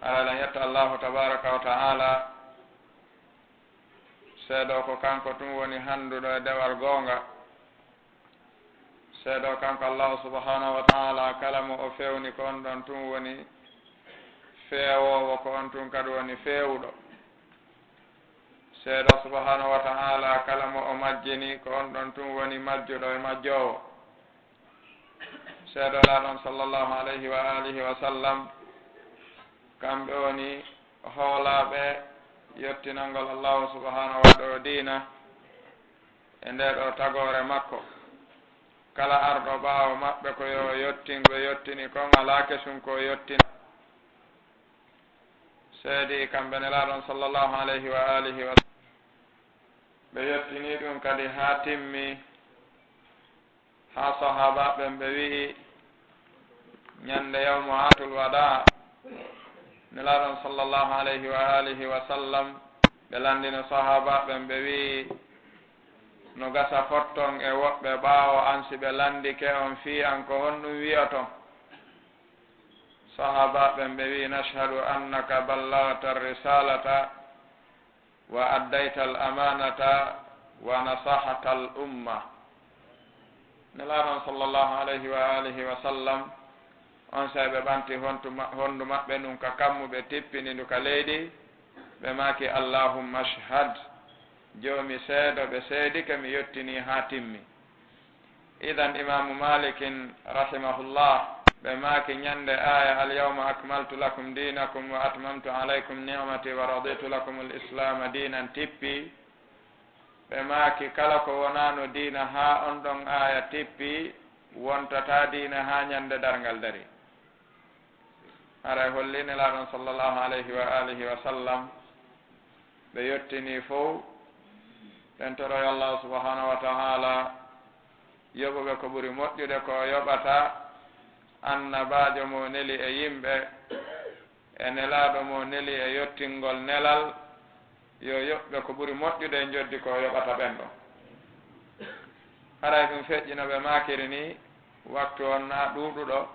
ala yetta allahu tabaraka wa ta'ala seeɗo ko kanko tum woni handuɗo e dewal goonga seeɗo kanko allahu subhanahu wa ta'ala kala mo o fewni ko on ɗon tum woni feewowo ko on tum kadi woni feewuɗo seeɗo subhanahu wa ta'ala kala mo o majjini ko on ɗon tum woni majjuɗo e majjowo seeɗo laaɗon sallllahu alayhi wa alihi wa sallam kamɓe woni hoolaaɓe yettinalngol allahu subhanahu wa ta'ala diina e nde ɗo tagore makko kala arɗo ɓaawo maɓɓe ko yo yettinɓe yettini kon alaa kesum ko yettina seedi kamɓe nelaaɗon sallllahu alayhi wa alihi wa sallam ɓe yettini ɗum kadi haa timmi haa sahabaɓen ɓe wi'i ñande yawmu hatul wada nelaaɗon sallllahu alayhi wa alihi wa sallam ɓe landino sahabaɓen ɓe wi'i no gasa fotton e woɓɓe ɓaawo an si ɓe landike on fii an ko honɗum wiyaton sahabaɓen ɓe wi nashhadu annaka ballagta risalata wa addayta al amanata wa nasahata al umma nelaaɗon sallllahu alayhi wa alihi wa sallam on sa ɓe ɓanti honndu maɓɓe ɗum ka kammuɓe tippini ndu ka leydi ɓe maaki allahumma ashhad joomi seedo ɓe seedike mi yettini haa timmi idan imamu malikin rahimahullah ɓe maaki ñande aya alyawma akmaltu lakum dinakum wa atmamtu alaykum nicmati wa raditu lakum lislama dinan tippi ɓe maaki kala ko wonano diina haa on ɗon aya tippi wontata diina haa ñande darngal dari haray hollini laaɗon sallllahu alayhi wa alihi wa sallam ɓe yettini fof ɓen toroyo allahu subhanahu wa ta'ala yoɓuɓe ko ɓuri moƴƴude ko yoɓata annabajo mo neli e yimɓe e nelaaɗo mo neli e yettingol nelal yo yoɓɓe ko ɓuri moƴƴude e joddi ko yoɓata ɓen ɗon haray ɗum feƴƴino ɓe makiri ni waktu on na ɗuɗuɗo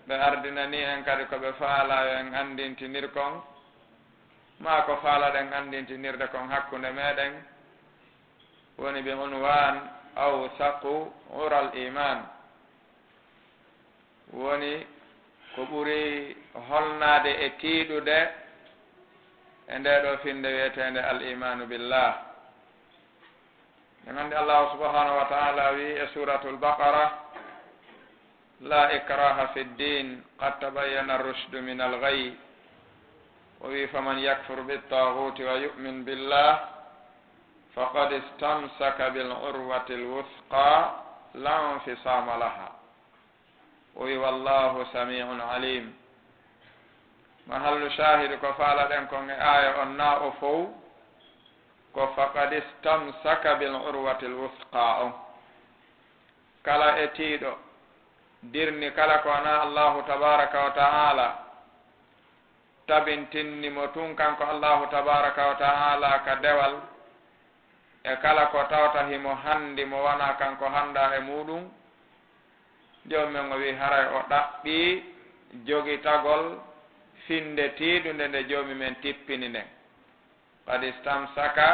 ɓe ardinani en kadi ko ɓe faala en andintinir kon ma ko faalaɗen andintinirde kon hakkunde meɗen woni ɓe unwan awsaqu ural iman woni ko ɓuri holnade e tiiɗude e nde ɗo finde wiyetende al imanu billah en andi allahu subhanahu wa ta'ala wi e suratul baqara la ikraha fi ddin qad tabayyana ar-rushdu min al-ghayy wa wi faman yakfur bit-taghuti wa yu'min billah faqad istamsaka bil urwati al-wuthqa la infisama laha wa wi wallahu sami'un alim mahallu shahidu ko faalaɗen kon e aya on na o fof ko faqad istamsaka bil urwati al-wuthqa on kala e tiiɗo dirni kala ko na allahu tabaraka wa ta'ala tabintinnimo tun kanko allahu tabaraka wa ta'ala ka dewal e kala ko tawta himo handi mo wona kanko handa e muɗum jomumen o wi haray o ɗaɓɓi jogitagol finde tiiɗunde nde joomi men tippini nden qad istamsaka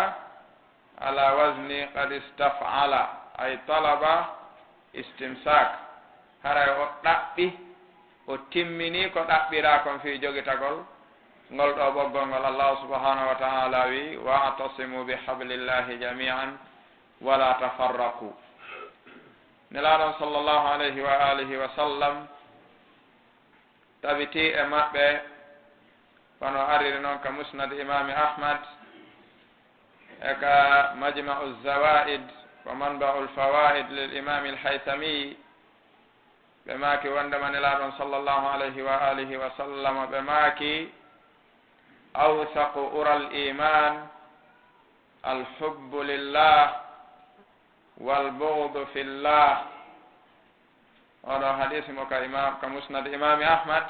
ala wasni qad istaf'ala ay talaba istimsak haray o ɗaɓɓi o timmini ko ɗaɓɓira kon fi jogitagol ngol ɗo ɓoggol ngol allahu subhanahu wa ta'ala wi wa atasimu bi hablillahi jami'an wala tafarraqu nelaaɗon sallllahu alayhi wa alihi wa sallam tabiti e maɓɓe wono ariri noon ka musnad imami ahmad e ka majma'u zawaid wa manba'u lfawaid lil imami alhaythami ɓe maaki wondema nelaaɗon sallllahu alayhi wa alihi wa sallam ɓe maaki awsaqu ural iman alhubbu lillah walbughdu fillah oɗo hadisi mo ka musnad imami ahmad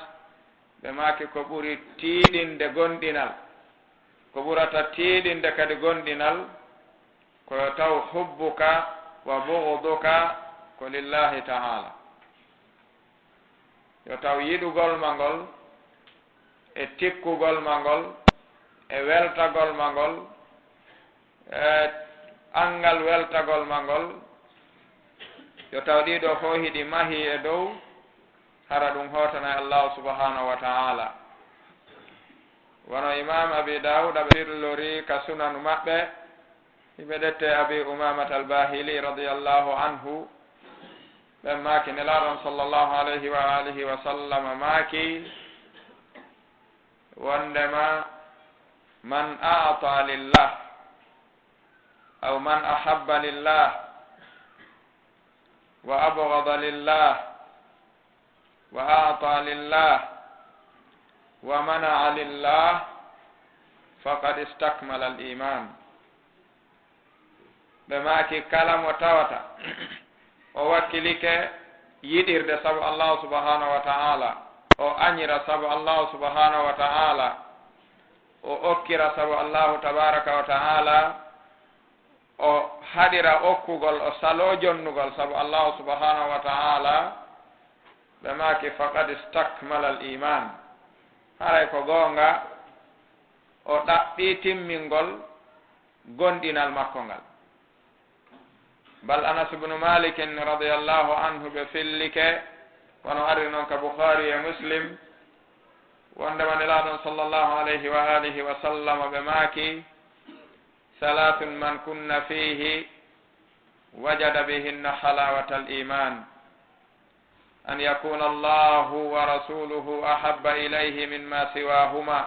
ɓe maaki ko ɓuri tiiɗinde gonɗinal ko ɓurata tiiɗinde kadi gonɗinal koyo taw hubbuka wa bughduka ko lillahi ta'ala yo taw yiɗugol ma ngol e tikkugol ma ngol e weltagol ma ngol e angal weltagol ma ngol yo taw ɗiɗo fof hiɗi mahi e dow hara ɗum hotana allahu subhanahu wa ta'ala. wono imam abi daoud aɓe firlori ka sunanu maɓɓe hiɓe ɗette abi umamat albahili radiallahu anhu ɓen maaki nelaɗon sallllahu alayhi wa alihi wa sallam maaki wondema man a'ta lillah aw man ahabba lillah wa abghada lillah wa a'ta lillah wa mana'a lillah faqad istakmala al iman. ɓe maaki kala mo tawata o wakkilike yiɗirde sabu allahu subhanahu wa ta'ala, o añira sabu allahu subhanahu wa ta'ala, o okkira sabu allahu tabaraka wa ta'ala, o haɗira okkugol, o salo jonnugol sabu allahu subhanahu wa ta'ala, ɓe maaki faqad istakmala al iman. haray ko goonga o ɗaɓɓi timmingol gonɗinal makko ngal. bal anas ibnu malikin radiallahu anhu ɓe fillike wono arri noon ka boukhari e muslim wondema nelaɗon sallllahu alayhi wa alihi wa sallam ɓe maaki salatun man kunna fihi wajada bihinna halawata al iman an yakuna allahu wa rasuluhu ahabba ilayhi mimma siwahuma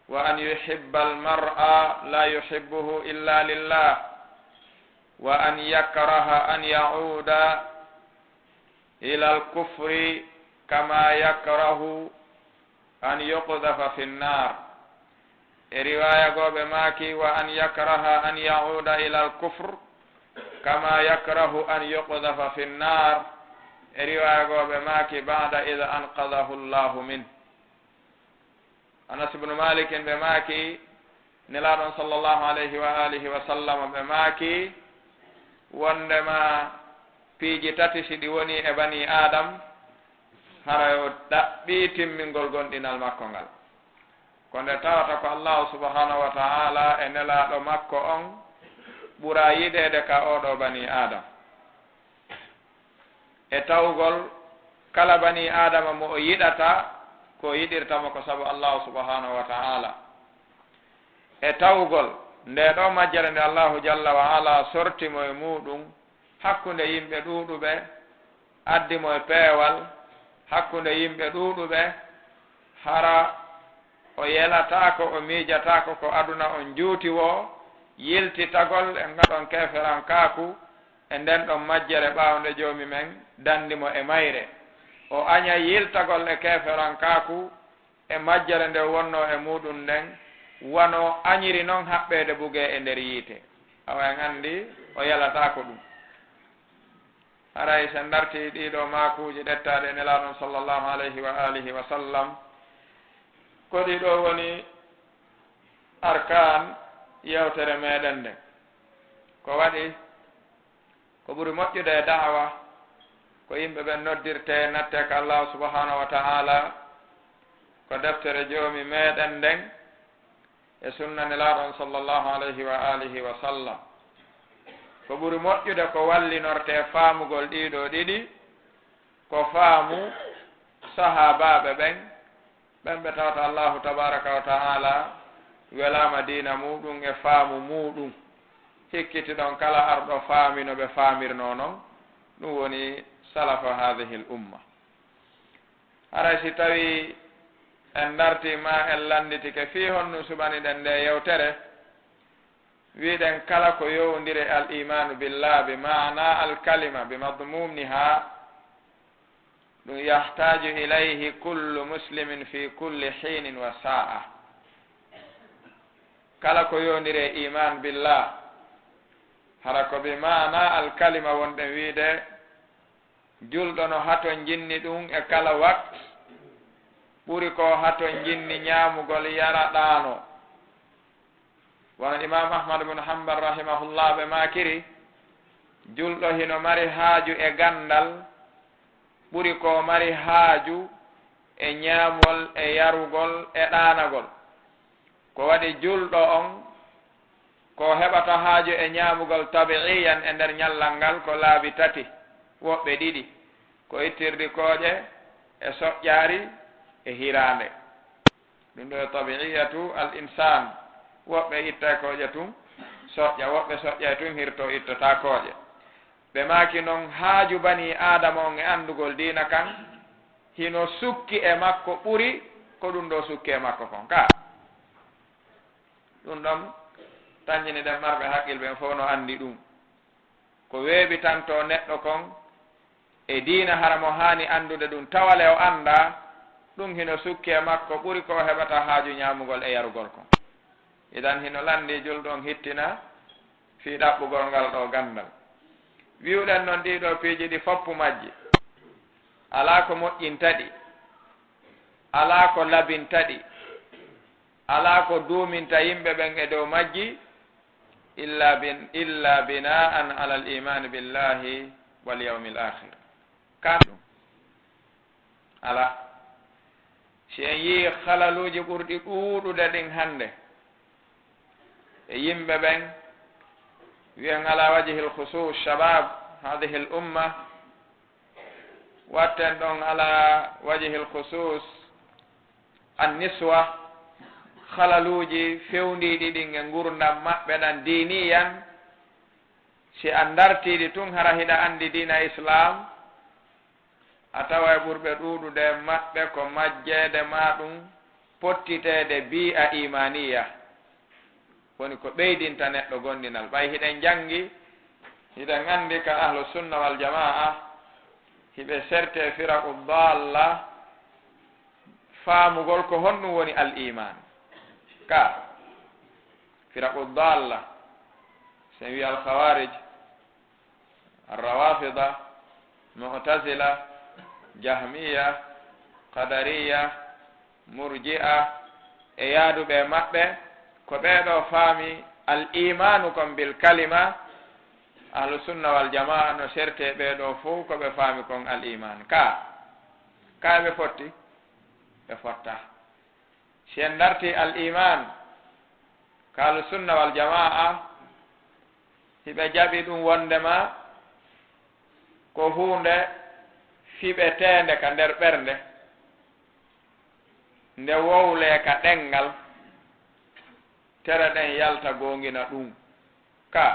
wa an yuhibba almar'a la yuhibbuhu illa lillah wa an yakraha an ya'uda ila al-kufri kama yakrahu an yuqdhafa fi an-nar. e riwaya goɓe maaki wa an yakraha an ya'uda ila al-kufr kama yakrahu an yuqdhafa fi an-nar. e riwaya goɓe maaki ba'da idha anqadhahu Allahu min. Anas ibn Malik ɓe maaki nelaɗon sallllahu alayhi wa alihi wa sallam ɓe maaki wondema piiji tati si ɗi woni e bani adam hara yo ɗaɓɓi timmingol gonɗinal makko ngal. ko nde tawata ko allahu subhanahu wa ta'ala e nelaɗo makko on ɓura yiɗede ka oɗo bani adam e tawgol kala bani adama mo o yiɗata ko yiɗirtamo ko sabu allahu subhanahu wa ta'ala e tawgol nde ɗo majjere nde allahu jalla wa ala sortimo e muɗum hakkunde yimɓe ɗuuɗuɓe, addimo e peewal hakkunde yimɓe ɗuuɗuɓe hara o yelatako o miijatako ko aduna on juuti wo yiltitagol e ngaɗon keferan kaaku e nden ɗon majjere ɓawnde joomi men dandimo e mayre. o aña yiltagol e keferan kaaku e majjere nde wonno e muɗum nden wano añiri noon haɓɓede buge e nder yiite. awa en anndi o yalatako ɗum. haray sen darti ɗiɗo maakuji ɗettaɗe nelaɗon sallllahu alayhi wa alihi wa sallam ko ɗiɗo woni arkan yewtere meɗen nde. ko waɗi ko ɓuri moƴƴude e da'wa ko yimɓe ɓe noddirte natte ko allahu subhanahu wa ta'ala ko deftere joomi meɗen nden e sunna nelaɗon sallllahu alayhi wa alihi wa sallam. ko ɓuri moƴƴude ko wallinorte faamugol ɗiɗo ɗiɗi ko faamu sahabaɓe ɓen ɓe tawata allahu tabaraka wa ta'ala welama diina muɗum e faamu muɗum hikkiti ɗon kala arɗo faami no ɓe faamirno noon ɗum woni salafa hadihi l umma. haray si tawi en dartima en landitike fii honno suɓaniɗen nde yewtere wiɗen kala ko yowndiri al imanu billah bi mana al kalima bi madmuniha ɗum yahtaju ilayhi kullu muslimin fi kulli hinin wa sa'a. kala ko yowndiri e iman billah hara ko bi mana al kalima wonɗen wiide julɗo no haton jinni ɗum e kala wakt ɓuri ko haton jinni ñaamugol yaraɗaano. wono imam ahmad ibn hanbal rahimahullah ɓe makiri julɗo hino mari haaju e gandal ɓuri ko mari haaju e ñaamgol e yarugol e ɗaanagol ko waɗi julɗo on ko heɓata haaju e ñaamugol tabiiyan e nder ñallal ngal ko laabi tati woɓɓe ɗiɗi ko ittirdi kooƴe e soƴƴaari e hiraande ɗum ɗo e tabiiyatu al insan woɓɓe itta kooƴe tun soƴƴa woɓɓe soƴƴa tun hirto ittata kooƴe ɓe maaki noon haaju bani adama on e anndugol diina kan hino sukki e makko ɓuri ko ɗum ɗo sukki e makko kon ka ɗum ɗon tañjini ɗen marɓe haqqil ɓen fof no anndi ɗum ko weeɓitanto neɗɗo kon e diina hara mo haani anndude ɗum tawale o annda ɗum hino sukki e makko ɓuri ko heɓata haaju ñaamugol e yarugol kon idan hino lanndi julɗon hittina fii ɗaɓɓugol ngal ɗo ganndal wiwɗen noon ɗiɗo piiji ɗi foppu majji alaa ko moƴƴinta ɗi alaa ko labinta ɗi alaa ko duuminta yimɓe ɓen e dow majji illa bina'an ala al imani billahi wal yawmi l akhir kan ɗum ala si en yii halaluuji ɓurɗi ɗuuɗude ɗin hannde e yimɓe ɓen wiyen ala wajhi l khusus shabab hadihi l umma watten ɗon ala wajhi l khusus an niswa halaluuji fewndiɗi ɗin e ngurdam maɓɓe ɗan diniyan si a dartiɗi tun hara hiɗa anndi diina islam a tawa e ɓurɓe ɗuuɗude maɓɓe ko majjeede ma ɗum pottiteede bi'a imaniya woni ko ɓeydinta neɗɗo gonɗinal ɓay hiɗen janngi hiɗen anndi ka ahlu sunna wal jamaa hiɓe serte firaqu dalla faamugol ko honɗum woni al iman ka firaqu dalla sen wi al khawarij al rawafida mu'tazila jahmiya qadariya murji'a e yaaduɓe maɓɓe ko ɓeeɗo faami al imanu kon bil kalima ahlu sunna wal jamaa no serte ɓeeɗo fof ko ɓe faami kon al iman ka ɓe fotti ɓe fotta si en darti al iman ka ahlu sunna wal jamaa hiɓe jaɓi ɗum wondema ko hunde fiɓeteende ka nder ɓernde nde wowle ka ɗenngal tere ɗen yalta goongina ɗum ka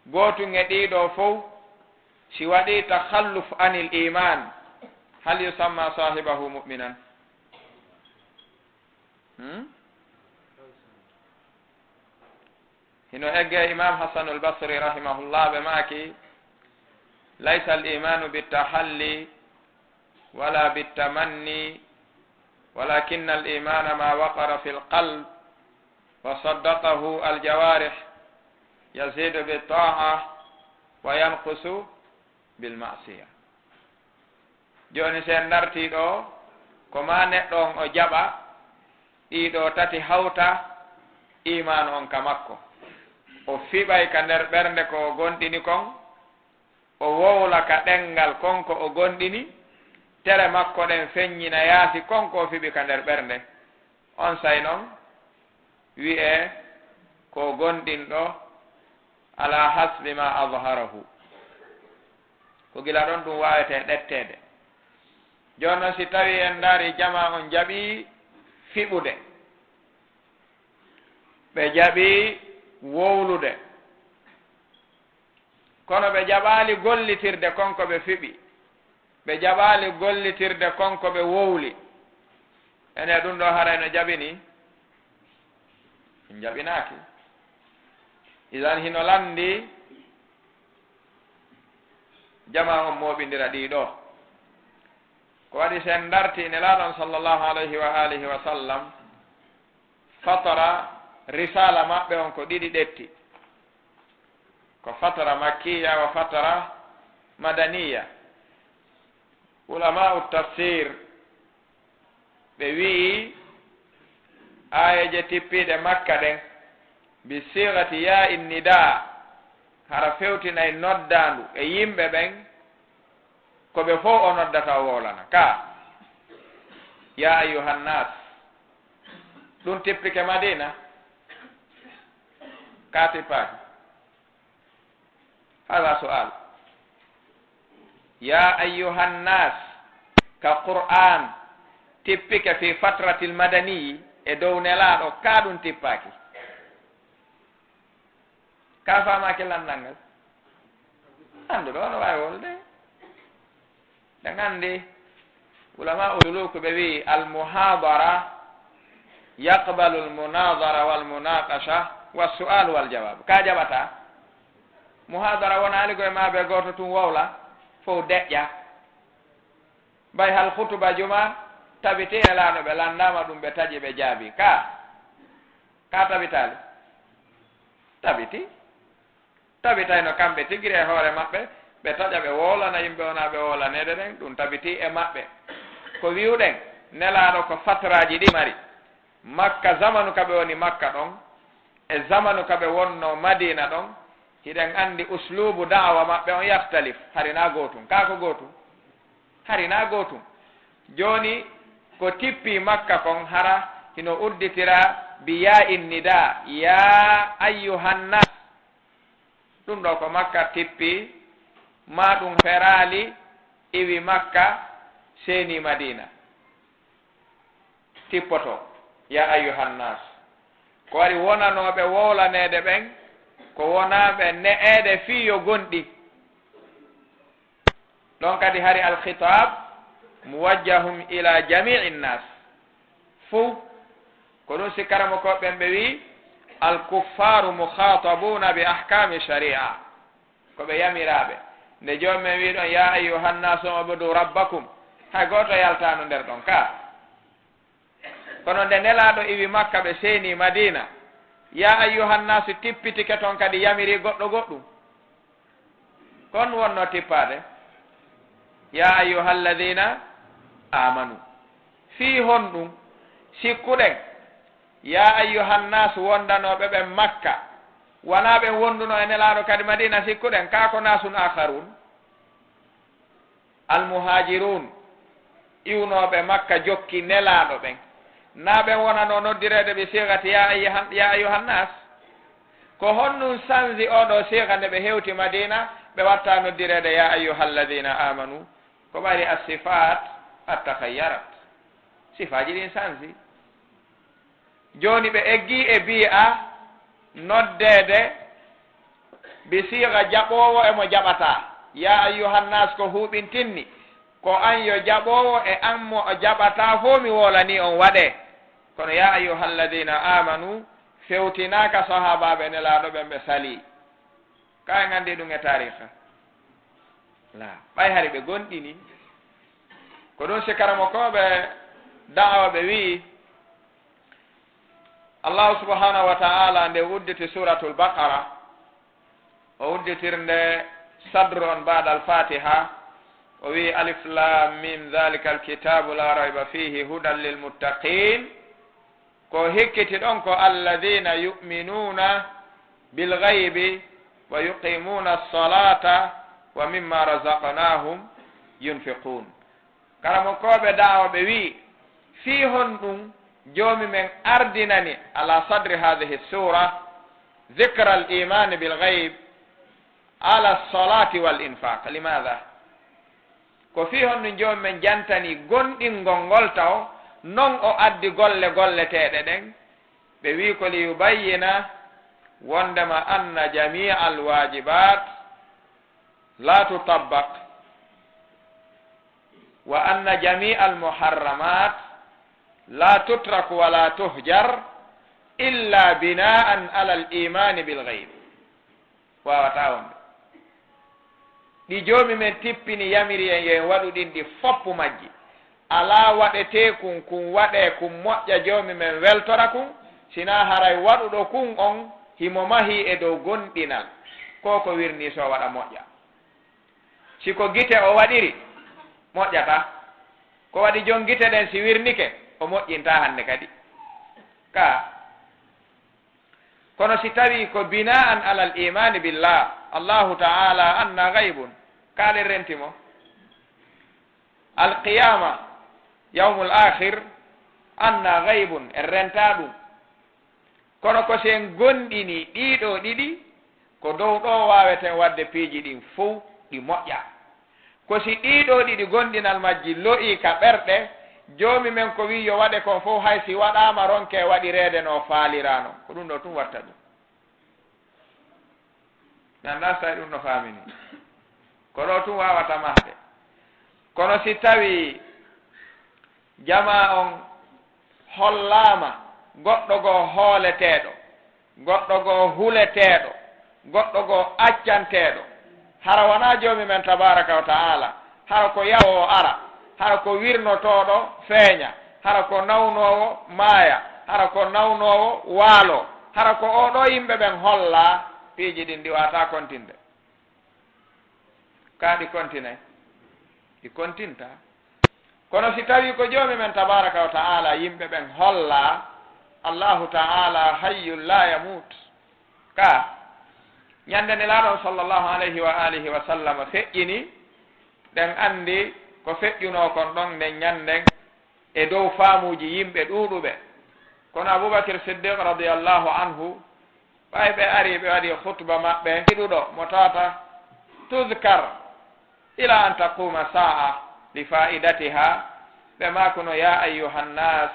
gootum e ɗiɗo fof si waɗi takhalluf anil iman hal yusamma sahibahu mu'minan hino egge imam hasanul basri rahimahullah ɓe maaki laysa al imanu bittahalli wala bittamanni walakinna al imana ma waqara fi l qalb wa saddaqahu al jawarih yazidu bitta'a wa yanqusu bil ma'siya joni sen darti ɗo ko ma neɗɗo on o jaɓa ɗiɗo tati hawta iman on ka makko o fiɓay ka nder ɓernde ko o gonɗini kon o wowla ka ɗenngal konko o gonɗini tere makko ɗen feññina yaasi konko o fiɓi ka nder ɓernde on say noon wi'e ko gonɗinɗo ala hasbi ma adharahu ko gila ɗon ɗum wawete ɗettede joni noon si tawi en daari jama on jaɓi fiɓude ɓe jaɓi wowlude kono ɓe jaɓaali gollitirde konko ɓe fiɓi ɓe jaɓaali gollitirde konko ɓe wowli ene ɗum ɗo harayno jaɓini en jaɓinaaki idan hino landi jama on moɓindira ɗiɗo ko waɗi sen darti nelaaɗon sallllahu alayhi wa alihi wa sallam fatara risala maɓɓe on ko ɗiɗi ɗetti ko fatara makkiya wa fatara madaniya ulama'u tafsir ɓe wii ayeje tippiɗe makka ɗen bi sigati ya innida hara fewtinay noddandu e yimɓe ɓen ko ɓe fof o noddata wolana ka ya ayuhan nas ɗum tippike madina ka tippaki hada sual ya ayuhan nas ka qur'an tippike fi fatrati l madaniyi e dow nelaɗo ka ɗum tippaki ka famaki landal ngal annduɗo ono wawi wolde ɗe gandi ulama usulu ko ɓe wi almuhadara yaqbalu almunadara walmunaqasha wassual waljawab ka jaɓata muhadara wona ali koye maɓe goto tum wowla fof deƴƴa mbay hal hutuba juma tabiti e laaɗo ɓe landama ɗum ɓe taƴi ɓe jaabi ka tabitali tabitayno kamɓe tigiri e hoore maɓɓe ɓe taƴa ɓe wolana yimɓe wona ɓe wolanede ɗen ɗum tabiti e maɓɓe ko wiwɗen nelaɗo ko fatraji ɗi mari makka zamanu kaɓe woni makka ɗon e zamanu kaɓe wonno madina ɗon hiɗen andi uslubu da'wa maɓɓe on yahtalif harina gotum ka ko gotum harina gotum joni ko tippi makka kon hara hino udditira bi ya in nida ya ayyuhannas ɗum ɗo ko makka tippi ma ɗum ferali iwi makka seni madina tippoto ya ayyuhannas ko wari wonanoɓe wowlanede ɓen ko wonaɓe ne'ede fiyo gonɗi ɗon kadi hari alkhitab muwajjahum ila jami'i nnas fou ko ɗum sikkaramo koɓɓen ɓe wi alkuffaru mukhatabuna bi ahkami sharia ko ɓe yamiraɓe nde jomumen wi ɗon ya ayyuhannasu ubudu rabbakum hay goto yaltano nder ɗon ka kono nde nelaɗo iwi makka ɓe seni madina ya ayyuhannasu tippitike toon kadi yamiri goɗɗo goɗɗum kon wonno tippade ya ayyuhalladina amanu fi hon ɗum sikkuɗen ya ayyuhannasu wondanoɓe ɓen makka wona ɓen wonduno e nelaɗo kadi madina sikkuɗen ka ko nasun akharun almuhajirun iwnoɓe makka jokki nelaɗo ɓen na ɓen wonano noddirede ɓe sigati ya ayyuhannas ko honnum sanzi oɗo siga nde ɓe hewti madina ɓe watta noddirede ya ayyuhalladina amanu ko ɓari assifat attakayyarat sifaji ɗin sanzi joni ɓe eggi e bi'a noddede bi siga jaɓowo emo jaɓata ya ayyuhannas ko huɓintinni ko an yo jaɓowo e an mo o jaɓata fo mi wolani on waɗe kono ya ayyuhalladina amanu fewtinaka sahabaɓe nelaɗo ɓen ɓe sali ka en andi ɗum e tariha la ɓay hari ɓe gonɗini ko ɗum sikkaramo koɓe da'wa ɓe wi allahu subhanahu wa ta'ala nde udditi suratul baqara o udditirnde sadru on ba'da al fatiha o wi alif lam mim dhalika alkitabu la rayba fihi hudan lilmuttaqin ko hikkiti ɗon ko alladina yu'minuna bilghaybi wa yuqimuna as-salata wa mimma razaqnahum yunfiqun karamo koɓe da'wa ɓe wi fi hon ɗum joomi men ardinani ala sadri hadihi sura dhikra al imani bilghayb ala salati wal infaq limadha ko fi hon ɗum joomi men jantani gonɗingol ngol taw non o addi golle golleteɗe ɗen ɓe wi ko li yubayyina wondema anna jamia al wajibat la tutabbaq wa anna jamia al muharramat la tutraku wala tuhjar illa bina'an ala al imani bil ghayb wawata wonde ɗi joomi men tippini yamiri en yen waɗu ɗin ɗi foppu majji ala waɗete kun waɗe kun moƴƴa joomi men weltora kun sina haray waɗuɗo kun on himo mahi e dow gonɗinal ko ko wirni so waɗa moƴƴa siko gite o waɗiri moƴƴata ko waɗi jon gite ɗen si wirnike o moƴƴinta hande kadi ka kono si tawi ko bina'an alal imani billah allahu ta'ala anna gaybun kaɗen rentimo alqiyama yawmul akhir anna gaybun en renta ɗum kono ko sen gonɗini ɗiɗo ɗiɗi ko dow ɗo waweten wadde piiji ɗin fof ɗi moƴƴa ko si ɗiɗo ɗiɗi gonɗinal majji lo'i ka ɓerɗe joomi men ko wi yo waɗe kon fof hay si waɗama ronke waɗirede no faalirano ko ɗum ɗo tum watta ɗum mi anda so tawi ɗum no famini ko ɗo tum wawata mahde kono si tawi jama on hollama goɗɗo goo hooleteɗo goɗɗo goo huleteɗo goɗɗo goo accanteɗo hara wona joomi men tabaraka wa taala hara ko yawowo ara hara ko wirnotoɗo feeña hara ko nawnowo maaya hara ko nawnowo waalo hara ko oɗo yimɓe ɓen holla piiji ɗin ɗi wata kontinde ka ɗi kontinay ɗi kontinta kono si tawi ko joomi men tabaraka wa taala yimɓe ɓen holla allahu taala hayyun la yamut ka ñande nelaɗon sallllahu alayhi wa alihi wa sallam feƴƴini ɗen andi ko feƴƴuno kon ɗon nden ñanden e dow faamuji yimɓe ɗuuɗuɓe kono aboubacre siddiq radiallahu anhu ɓay ɓe ari ɓe waɗi khutba maɓɓe ɗiɗuɗo mo tata tuzkar ila an taquma sa'a li fa'idatiha ɓe makuno ya ayuha nnas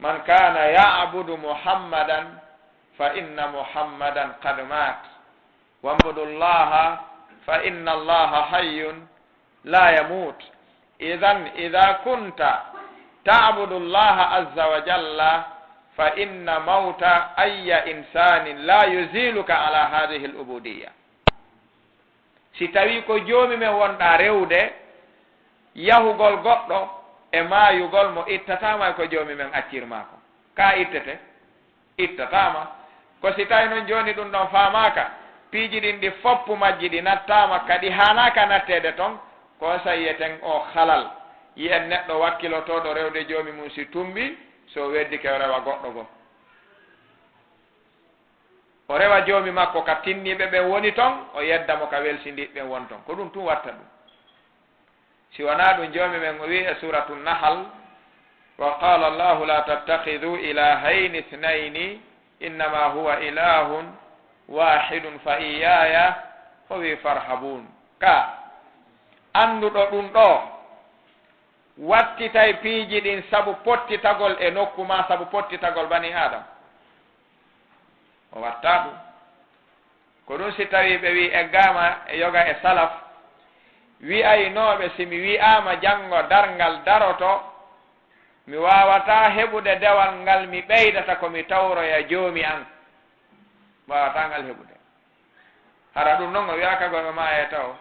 man kana ya'budu muhammadan fa inna muhammadan qad mat wa'budu llaha fa inna allaha hayyun la yamut idan idha kunta ta'budu allaha azza wa jalla fa inna mauta ayya insanin la yuziluka ala hadhihi al-ubudiyya si tawi ko joomi men wonɗa rewde yahugol goɗɗo e maayugol mo ittatama ko joomi men accirmako ka ittete ittatama ko si tawi noon joni ɗum ɗon famaka piiji ɗin ɗi foppu majji ɗi nattama kadi hanaka nattede toon ko sayiyeten o halal yiyen neɗɗo wakkilotoɗo rewde joomi mum si tumbi so weddike o rewa goɗɗo go o rewa joomi makko ka tinniɓe ɓen woni toon o yeddamo ka welsindiɓe ɓen won toon ko ɗum tum watta ɗum si wona ɗum joomi men o wi e suratu nahal wa qala allahu la tattakidu ilahayni ithnayni innama huwa ilahun wahidun fa iyaya o wi farhabun ka annduɗo ɗum ɗo wattitay piiji ɗin sabu pottitagol e nokku ma sabu pottitagol bani adam o watta ɗum ko ɗum si tawi ɓe wi eggama e yoga e salaf wi'aynoɓe simi wi'ama janngo darngal daroto mi wawata heɓude dewal ngal mi ɓeydata komi tawroya joomi an wawata ngal heɓude hara ɗum noon o wiyakagoɓe ma e taw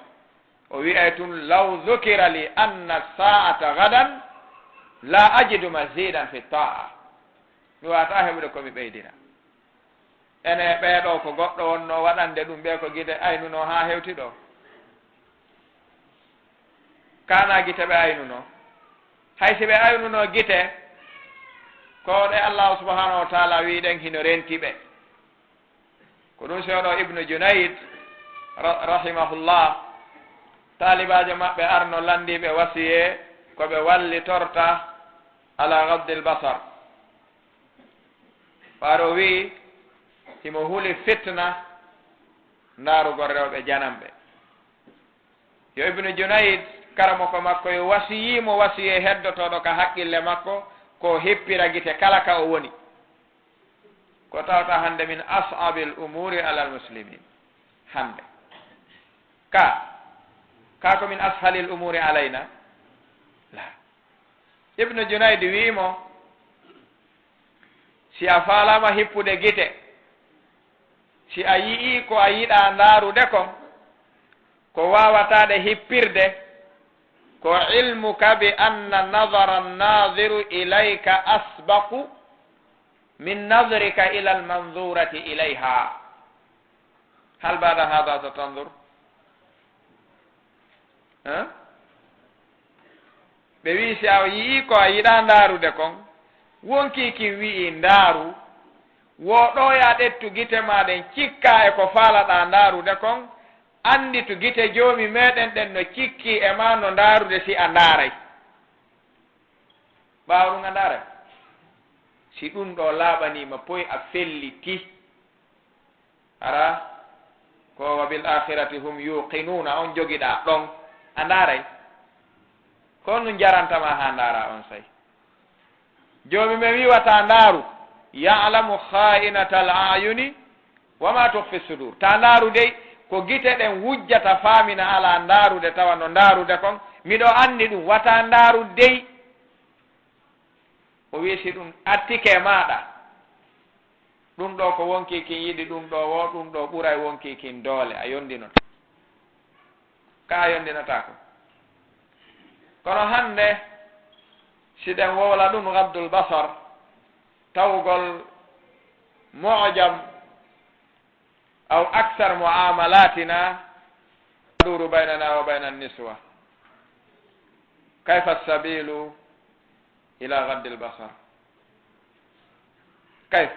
o wi'ay tun law dhukira li anna sa'ata gadan la ajidu mazidan fi ta'a mi wawata heɓude komi ɓeydira ene ɓeeɗo ko goɗɗo wonno waɗande ɗum ɓe ko guide aynuno ha hewti ɗo kana gite ɓe aynuno hay si ɓe aynuno gite ko ɗe allahu subhanahu wa taala wiɗen hino renti ɓe ko ɗum sewɗo ibnu junayd rahimahullah talibajo maɓɓe arno landiɓe wasiye koɓe walli torta ala gabdil basar ɓaro wi himo huli fitna ndaarugol rewɓe janamɓe yo ibnu junayd karamo ko makko yo wasiyimo wasiye heddotoɗo ka haqqille makko ko heppira gite kala ka o woni ko tawta hande min as'abi l umuri ala lmuslimin hande ka ko min ashali l umuri alayna la ibnu junayd wiimo si a faalama hippude gite si a yii ko a yiɗa ndaarude kon ko wawataɗe hippirde ko ilmuka bi anna nadara annadiru ilayka asbaqu min nadrika ila almanzurati ilayha hal bada hada tatandur ɓe wi si a yii ko a yiɗa ndaarude kon wonki ki wi'i ndaaru woɗoya ɗettu gite maɗen cikka e ko faalaɗa ndaarude kon andi to gite joomi meɗen ɗen no cikki e ma no ndaarude si a ndaaray ɓaawa ɗum andare si ɗum ɗo laaɓanima poyi a felliti ara ko wa bil akhirati hum yuqinuna on jogiɗa ɗon a ndaaray ko ɗum jarantama ha ndaara on say joomi men wiwata ndaaru ya'lamu kha'inata al ayuni wama tukhfi sudur ta ndaaru dey ko gite ɗen wujjata faamina ala ndaarude tawa no ndaarude kon miɗo anndi ɗum wata ndaaru dey o wi si ɗum attike maɗa ɗum ɗo ko wonki kin yiɗi ɗum ɗo wo ɗum ɗo ɓuray wonki kin doole a yondinota ka a yondinata ko kono hande siɗen wowla ɗum gabdul basar tawgol mojam aw aksar muamalatina duru baynana wa bayna niswa kayfa sabilu ila gaddil basar kayf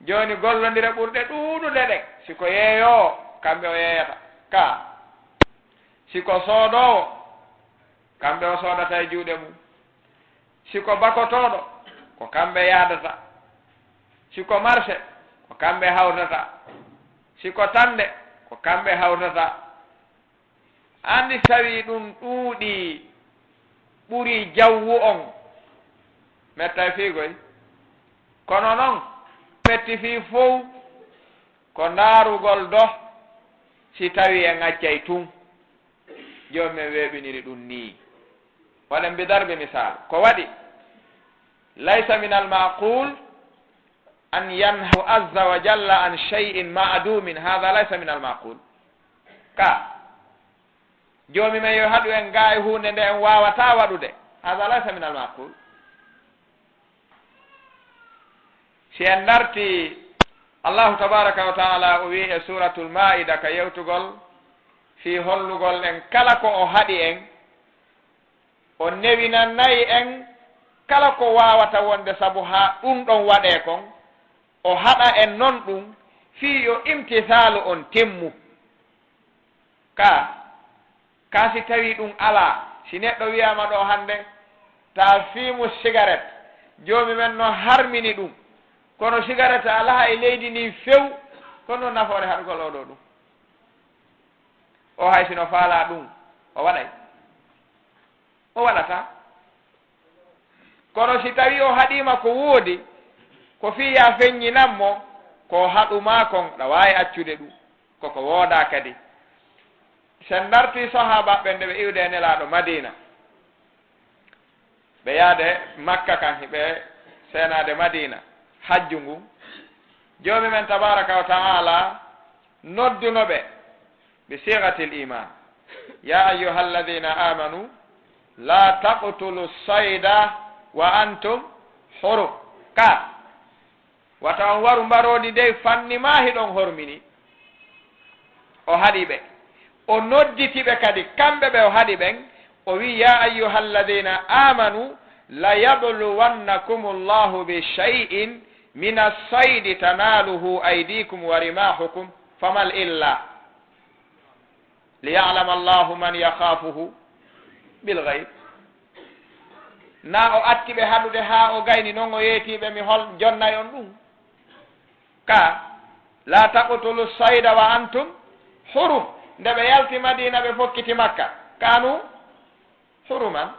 joni gollodira ɓurɗe ɗuuɗude ɗe siko yeeyo kamɓe o yeeyata ka siko soodowo kamɓe o soodata e juuɗe mum siko bakotoɗo ko kamɓe yaadata siko marché ko kamɓe hawtata siko tande ko kamɓe hawtata andi tawi ɗum ɗuuɗi ɓuri jawwu on metta fiigoy kono noon metti fii fof ko ndaarugol do si tawi en accay tun joni men weeɓiniri ɗum ni waɗen bidarbe misal ko waɗi laysa min almaqul an yanhu azza wa jalla an shay'in ma'dumin hada laysa min almaqul ka joomi men yo haɗu en gaa e hunde nde en wawata waɗude hada laysa min almaqul si en darti allahu tabaraka wa taala o wi e suratul maida ka yewtugol fi hollugol en kala ko o haɗi en o newinannayi en kala ko wawata wonde sabu ha ɗum ɗon waɗe kon o haɗa en noon ɗum fi yo imtisalu on temmu ka si tawi ɗum ala si neɗɗo wiyama ɗo hande ta fimu cigarette joomi men no harmini ɗum kono cigarette alaha e leydi ni few kono nafoore haɗugol oɗo ɗum o hay sino faala ɗum o waɗay o waɗata kono si tawi o haɗima ko woodi ko fiya feññinanmo ko haɗuma kon ɗa wawi accude ɗum koko wooda kadi sen darti sahabaɓe nde ɓe iwde e nelaɗo madina ɓe yaade makka kan hiɓe senade madina hajju ngu joomi men tabaraka wa taala noddunoɓe bi sigati l iman ya ayuha alladina amanu la taqtulu sayda wa antum hurum ka wata on waru mbarodi dey fannima hiɗon hormini o haɗi ɓe o nodditiɓe kadi kamɓe ɓe o haɗi ɓen o wi ya ayuha alladina amanu la yabluwannakum llahu bi shay'in min assaydi tanaluhu aydikum wa rimahukum famal illa liya'lama allahu man yakhafuhu bilghayb na o attiɓe haɗude ha o gayni noon o yeetiɓe mi hol jonnayon ɗum ka la taqtulu sayda wa antum hurum nde ɓe yalti madina ɓe fokkiti makka kanu huruman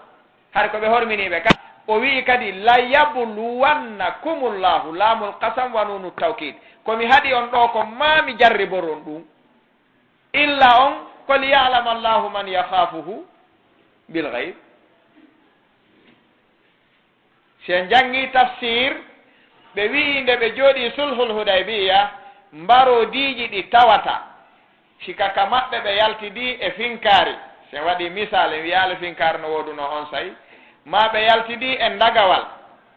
hay ko ɓe horminiɓe ka o wii kadi la yabluwannakum llahu laamul qasam wa nunu tawkid komi haɗi on ɗo ko mami jarriboron ɗum illa on ko liya'lama allahu man yakhafuhu bilghayb si en jangi tafsir ɓe wii nde ɓe jooɗi sulhul hudaybiya mbarodiiji ɗi tawata sikaka maɓɓe ɓe yaltidi e finkari sen waɗi misal en wiyaale finkari no woduno on sayi ma ɓe yaltidi e ndagawal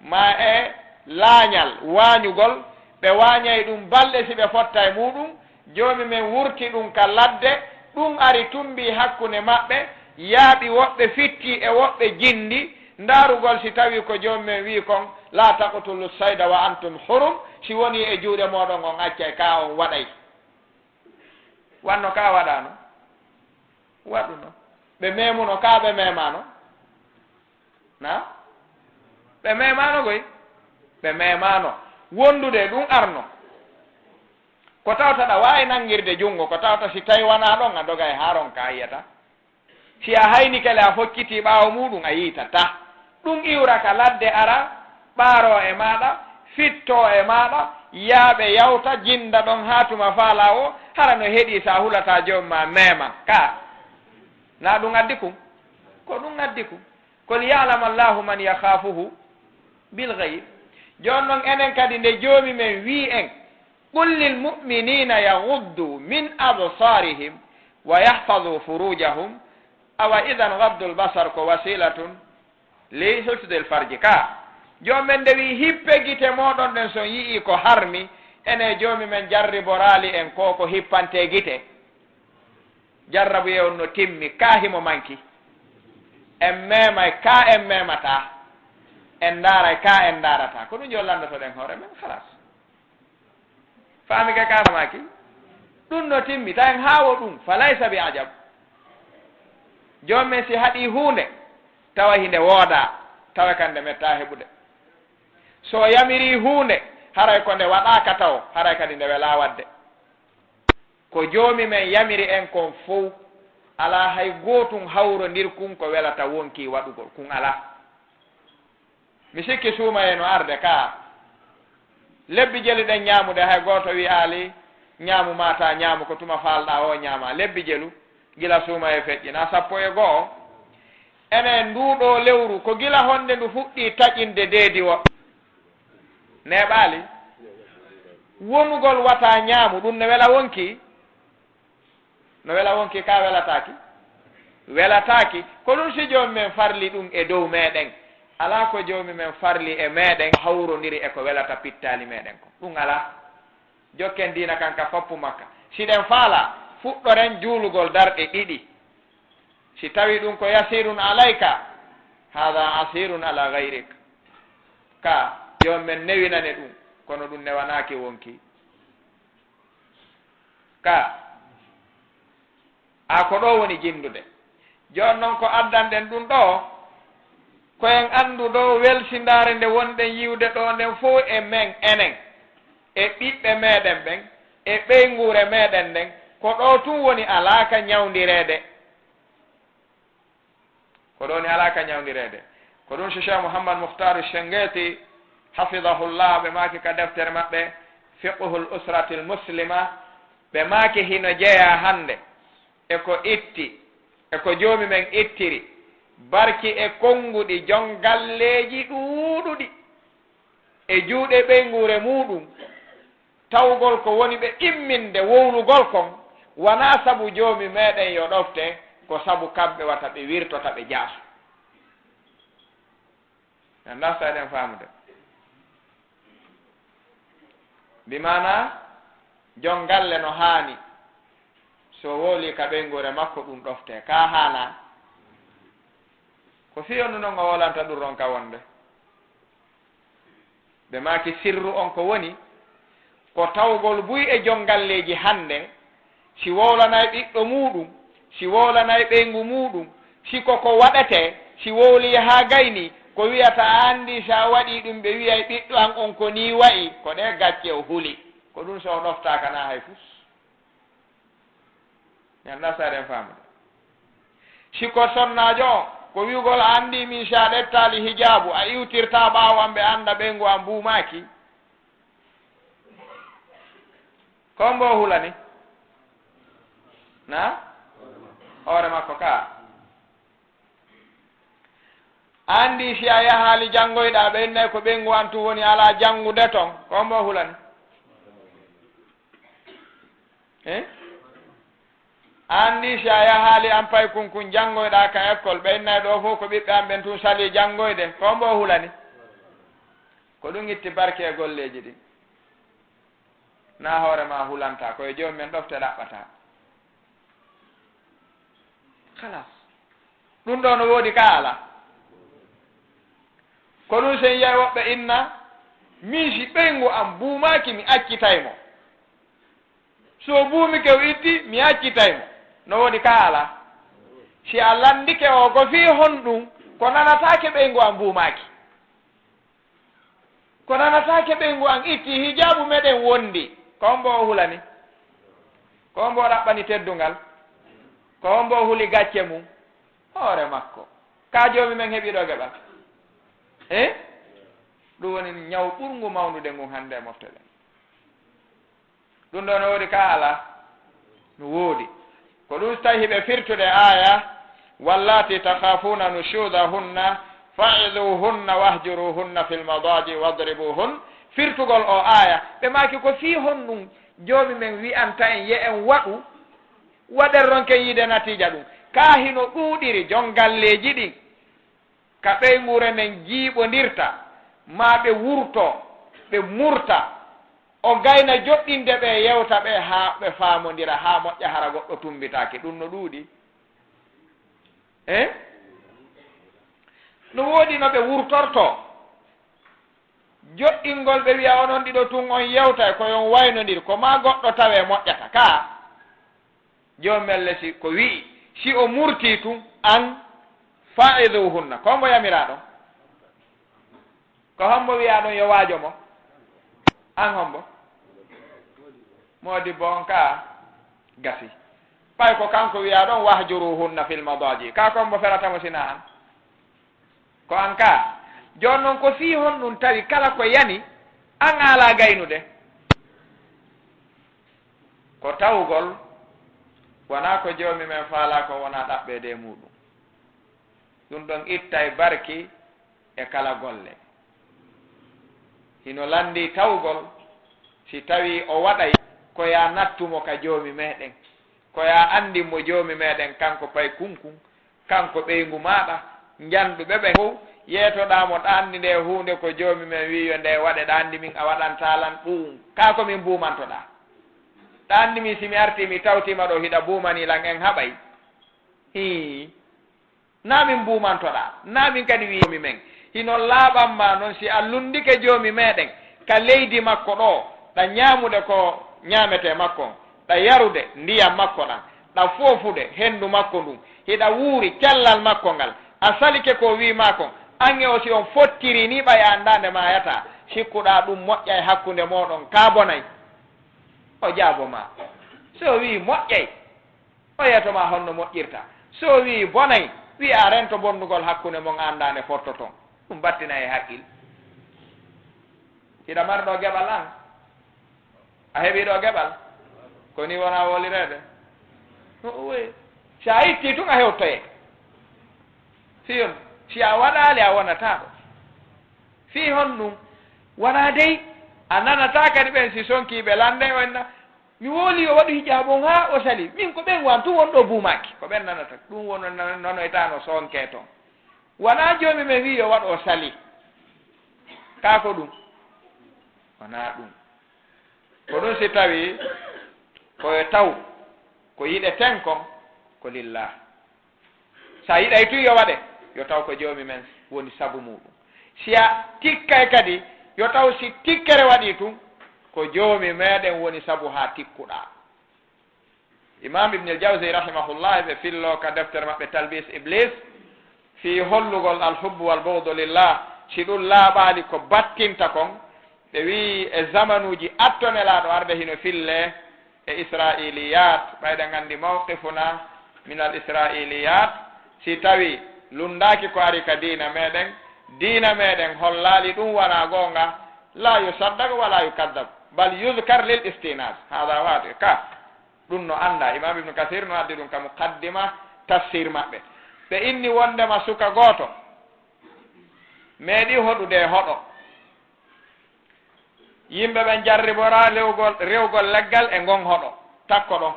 ma e laañal waañugol ɓe waañay ɗum balɗe si ɓe fotta e muɗum joomi men wurti ɗum ka ladde ɗum ari tumbi hakkunde maɓɓe yaaɓi woɓɓe fitti e woɓɓe jindi ndaarugol si tawi ko joomi men wi kon la taqtulu sayda wa antum hurum si woni e juuɗe moɗon on accay ka on waɗay wanno ka waɗano waɗuno ɓe memuno ka ɓe memano na ɓe memano koy ɓe memano wondude ɗum arno ko tawta ɗa wawi nangirde junngo ko tawta si tawi wona ɗon a doga e haron ka yiyata si a hayni kele a fokkiti ɓaawo muɗum a yiitata ɗum iwra ka ladde ara ɓaaro e maɗa fitto e maɗa yaaɓe yawta jinda ɗon ha tuma faala o hara no heeɗi sa hulata joom ma mema ka na ɗum addi kum ko ɗum addi kum kol yalama allahu man yakhafuhu bilgayb jon noon enen kadi nde joomi men wi en qul lilmuminina yaguddu min absarihim wa yahfadu furujahum awa idan gaddu lbasar ko wasilatun li hifde lfarji ka joom men nde wi hippe gite moɗon ɗen son yii ko harmi ene joomi men jarriborali en ko ko hippante gite jarrabu yewon no timmi ka himo manki en memay ka en memata en daaray ka en daarata ko ɗum jollandoto ɗen hoore men halas faami ka kasamaki ɗum no timmi ta en haawo ɗum fa laysa bi ajab joom men si haɗi hunde tawa hinde wooda tawa kande metta heɓude so yamiri hunde haray ko nde waɗaka taw haray kadi nde wela wadde ko joomi men yamiri en kon fof ala hay gootum hawrondir kun ko welata wonki waɗugol kun ala mi sikki suuma e no arde ka lebbi jelu ɗen ñaamude hay gooto wi aali ñaamu mata ñaamu ko tuma falɗa o ñaama lebbi jelu gila suuma e feƴƴina 12 enen nduɗo lewru ko gila honde ndu fuɗɗi taƴinde deedi o neɓaali wonugol wata ñaamu ɗum ne wela wonki no wela wonki ka welataki welataki ko ɗum si joomi men farli ɗum e dow meɗen ala ko joomi men farli e meɗen hawrodiri e ko welata pittali meɗen ko ɗum ala jokken dina kanka foppu makka siɗen faala fuɗɗoren juulugol darɗe ɗiɗi si tawi ɗum ko yasirun alayka hada asirun ala gayrik ka joomi men newinane ɗum kono ɗum newanaki wonki ka a ko ɗo woni jindude jon noon ko addanɗen ɗum ɗo koyen anndu ɗo welsindare nde wonɗen yiwde ɗo nden fof e men enen e ɓiɓɓe meɗen ɓen e ɓeygure meɗen nden ko ɗo tun woni alaka ñawdirede ko ɗo woni alaka ñawdirede ko ɗum cheikh mouhammad mouhtar Shengeti hafidahullah ɓe maki ka deftere maɓɓe fiqhul usrati l muslima ɓe maki hino jeeya hande eko itti eko joomi men ittiri barki e konnguɗi jongalleji ɗuuɗuɗi e juuɗe ɓeygure muɗum tawgol ko woni ɓe imminde wowlugol kon wona sabu joomi meɗen yo ɗofte ko sabu kamɓe wata ɓe wirtota ɓe jaasu anda sa eɗen faamude mbimana jongalle no haani so wooli ka ɓeygure makko ɗum ɗofte ka haana ko fiyonnu noon o wolanta ɗum ron ka wonde ɓe maki sirru on ko woni ko tawgol buy e jongalleji hande si wowlanay ɓiɗɗo muɗum si wowlanay ɓeygu muɗum si koko waɗete si wowli ha gayni ko wiyata andi sa waɗi ɗum ɓe wiyay ɓiɗɗo an on ko ni wayi ko ɗe gacce o huuli ko ɗum so ɗoftaka na hay fus ñanda saɗen famude siko sonnajo o ko wiugol andi min sa ɗettali hijabu a iwtirta ɓaawo am ɓe anda ɓeygu am mbumaki ko mbo hulani na hoore makko ka andi si a yahaali janngoyɗa ɓennay ko ɓeygu an tu woni ala janngude ton ko mbo hulani andi si a yahaali an pay kunkun janngoyɗa ka école ɓennay ɗo fof ko ɓiɓɓe am ɓen tun sali janngoyde ko mbo hulani ko ɗum itti barke e golleji ɗi na hoore ma hulanta koye joomi men ɗofte ɗaɓɓata halas ɗum ɗo no woodi ka ala ko ɗum sen yiyay woɓɓe inna min si ɓeygu am buumaki mi accitaymo so buumike o itti mi accitaymo no woodi ka ala si a landike o ko fii hon ɗum ko nanatake ɓeygu am buumaki ko nanataake ɓeygu an itti hijabu meɗen wondi ko on mbo o hulani ko on mbo ɗaɓɓani teddungal ko on mbo huli gacce mum hoore makko ka joomi men heɓiɗo geɓal ɗum woni ñaw ɓurgu mawnude ngun hannde e mofte ɗen ɗum ɗo no woodi ka ala no woodi ko ɗum tawi hiɓe firtude aya wallati takhafuna nushudahunna fa'iduhunna wahjuruhunna fil madaji wadribuhun firtugol o aya ɓe maki ko fi hon ɗum joomi men wi'anta en ye en waɗu waɗen ronken yiide natija ɗum ka hino ɗuuɗiri jongalleji ɗin ka ɓeygure men jiiɓodirta ma ɓe wurto ɓe murta o gayna joɗɗinde ɓe yewta ɓe ha ɓe faamodira ha moƴƴa hara goɗɗo tumbitaki ɗum no ɗuuɗi no woodi no ɓe wurtorto joɗɗingol ɓe wiya onon ɗiɗo tun on yewta koyon waynodir ko ma goɗɗo tawe moƴƴata ka joomelle si ko wi'i si o murti tun an fa'iduhunna ko mbo yamiraɗon ko hombo wiya ɗon yo waajo mo an hombo modi bon ka gasi ɓay ko kanko wiya ɗon wahjuruhunna fil madaji ka kombo feratamo sina an ko an ka joni noon ko fi hon ɗum tawi kala ko yani an ala gaynude ko tawgol wona ko joomi men faala ko wona ɗaɓɓede muɗum ɗum ɗon itta e barki e kala golle hino landi tawgol si tawi o waɗay ko ya nattumo ka joomi meɗen ko ya andi mo joomi meɗen kanko pay kunkun kanko ɓeygu maɗa janduɓe ɓe fof yeetoɗamo ɗa andi nde hunde ko joomi men wiyo nde waɗe ɗa andi min a waɗantalan ɗum ka ko min bumantoɗa ɗa andi min simi arti mi tawtima ɗo hiɗa bumanilan en haɓay na min bumantoɗa na min kadi wimi men hino laaɓanma noon si a lundike joomi meɗen ka leydi makko ɗo ɗa ñamude ko ñamete makko ɗa yarude ndiyam makko ɗan ɗa foofude hendu makko ndun hiɗa wuuri cellal makko ngal a salike ko wima kon ange o si on fottiri ni ɓay andande ma yata sikkuɗa ɗum moƴƴay hakkude moɗon ka bonay o jaabo ma so wi moƴƴay o yiyatoma honno moƴƴirta so wi bonay wi a rento bonnugol hakkude mon andande forto ton ɗum battina e haqqil hiɗa marɗo geɓal an a heeɓiɗo geɓal koni wona wolirede si a itti tun a hewtoye fiyon si a waɗali a wonata ɗo fi hon ɗum wona dey a nanata kadi ɓen si sonkiɓe lande enna mi wooli o waɗu hijabon ha o sali min ko ɓen wan tun wonɗo buumaki ko ɓen nanata ɗum wono nonoytano sonke toon wona joomi men wi yo waɗ o sali ka ko ɗum wona ɗum ko ɗum si tawi koye taw ko yiɗe ten kon ko lillah sa yiɗay tun yo waɗe yo taw ko joomi men woni sabu muɗum si a tikkay kadi yo taw si tikkere waɗi tun ko joomi meɗen woni sabu ha tikkuɗa imam ibne Jawzi rahimahullah ɓe fillo ka deftere maɓɓe talbis iblis fi hollugol alhubbu wal bugdu lillah si ɗum laaɓali ko battinta kon ɓe wi e zamanuji attonelaɗo arde hino fille e israiliyat ɓayɗen gandi mawqifuna min al israiliyat si tawi lundaki ko ari ka diina meɗen hollali ɗum wona gonga la yusaddaku wala yukaddab bal yuzkar lil istinas hada wati ka ɗum no anda imam ibnu kathir no addi ɗum ka muqaddima tafsir maɓɓe ɓe inni wondema suka goto meeɗi hoɗude hoɗo yimɓe ɓen jarribora rewgol leggal e gon hoɗo takko ɗon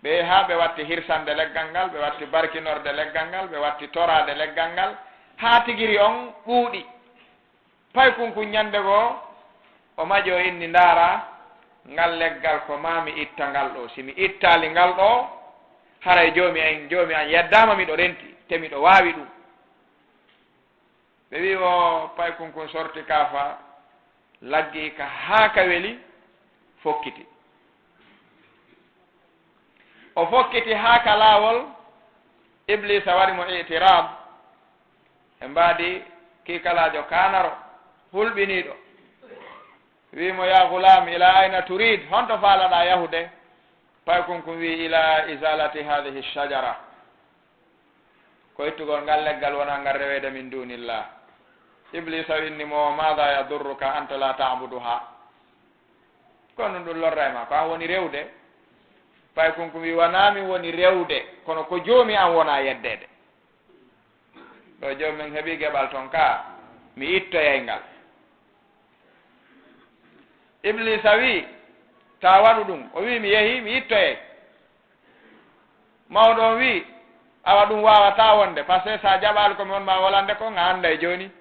ɓe ha ɓe watti hirsande leggal ngal ɓe watti barkinorde leggal ngal ɓe watti torade leggal ngal ha tigiri on ɓuuɗi pay kunku ñande goo o maƴo inni ndaara ngal leggal ko mami itta ngal ɗo simi ittali ngal ɗo haray joomi an yeddama miɗo renti te miɗo wawi ɗum ɓe wi o pay kunkun sorti kafa laggi ka haa ka weli fokkiti o fokkiti haa ka laawol iblisa waɗi mo itirab e mbaadi kiikalajo kanaro hulɓiniiɗo wiimo ya gulam ila ayna turid honto faalaɗa yahude pay konko wi ila isalati hadihi shajara ko ittugol ngal leggal wona ngal rewede min dunillah iblisa winnimo mada yadurruka anta la tabuduha kono ɗum lorra ma ko an woni rewde pay konko wi wonami woni rewde kono ko joomi an wona yeddede ɗo joomi men heeɓi geɓal toon ka mi ittoyay ngal iblisa wi ta waɗu ɗum o wi mi yeehi mi ittoyay mawɗo on wi awa ɗum wawata wonde par ce que sa jaɓali komi won ma wolande ko ga anda e joni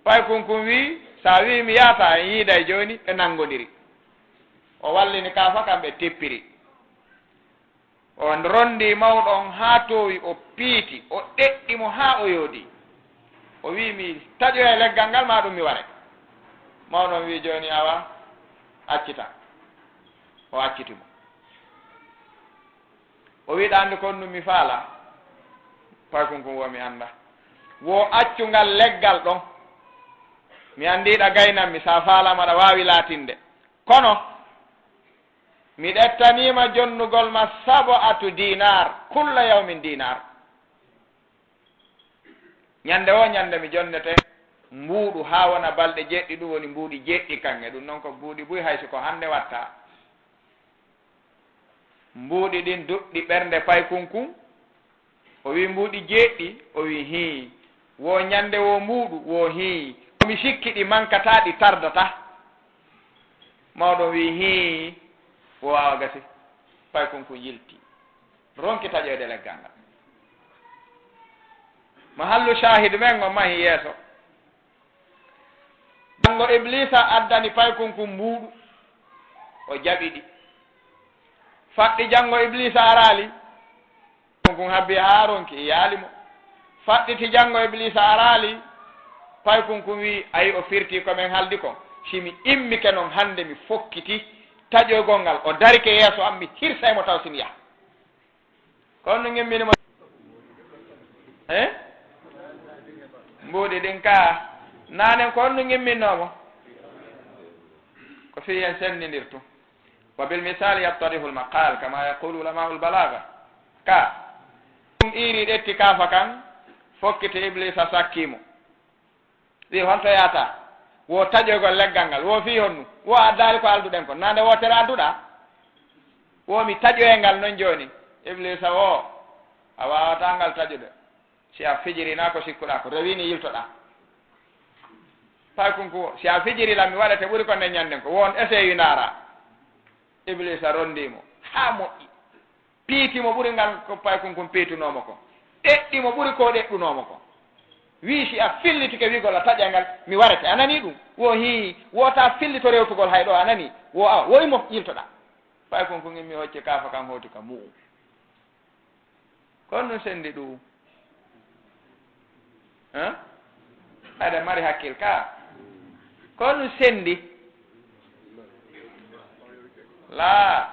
pay konkum wi sa wi mi yahata en yiida e joni ɓe nangodiri o wallini ka fa kam ɓe teppiri o rondi mawɗo on ha towi o piiti o ɗeɗɗimo ha o yoodi o wi mi taƴoya leggal ngal ma ɗum mi ware mawɗo on wi joni awa accita o accitimo o wiɗa andi kon ɗum mi faala pay konkum wo mi anda wo accungal leggal ɗon mi andiɗa gaynanmi sa faalama aɗa wawi latinde kono mi ɗettanima jonnugol ma 7 dinar kulla yawmin dinar ñande o ñande mi jonnete mbuuɗu ha wona balɗe 7 ɗum woni mbuuɗi 7 kange ɗum noon ko mbuuɗi ɓuy hayso ko hande watta mbuuɗi ɗin duɗɗi ɓernde pay kunkum o wi mbuuɗi 7 o wi hi wo ñande wo mbuuɗu wo hi mi sikki ɗi mankata ɗi tardata mawɗo wi hi o wawa gasi pay kunkum yilti ronki taƴoyde leggal ngal mahallu shahide men o mahi yeeso janngo iblisa addani pay kunkum mbuuɗu o jaɓi ɗi faɗɗi janngo iblisa arali kunkum habbi ha ronki yaalimo faɗɗiti janngo iblisa arali pay kunkum wi ayi o firti komin haldi ko simi immike noon hande mi fokkiti taƴoygol ngal o darike yeeso am mi hirsaymo taw simi yaha kono no gimminimo mbuuɗi ɗin ka nanen ko no gimminnomo ko fi en sendidirtu wa bil misali yattarihu l maqal kama yaqulu ulamau l balaga ka ɗum iri ɗetti kafa kan fokkite iblisa sakkimo wi honto yata wo taƴoygol leggal ngal wo fi honnu wo addali ko alduɗen ko nande wotere adduɗa wo mi taƴoye ngal noon joni iblisa o a wawata ngal taƴuɗe si a fijirina ko sikkuɗa ko rewini yiltoɗa pay kunku si a fijirila mi waɗete ɓuuri ko nde ñanden ko won essaye nara iblisa rondimo ha moƴƴi piitimo ɓuuri ngal ko pay kunkum piitunomo ko ɗeɗɗimo ɓuuri ko ɗeɗɗunomo ko wi si a fillitike wigol a taƴa ngal mi warete anani ɗum wo hi wota fillito rewtugol hayɗo anani wo awa woymo yiltoɗa pay konko gimmi hocce kafa kam hoti ka muu kono ɗum sendi ɗum aɗa mari hakkil ka kono ɗum sendi la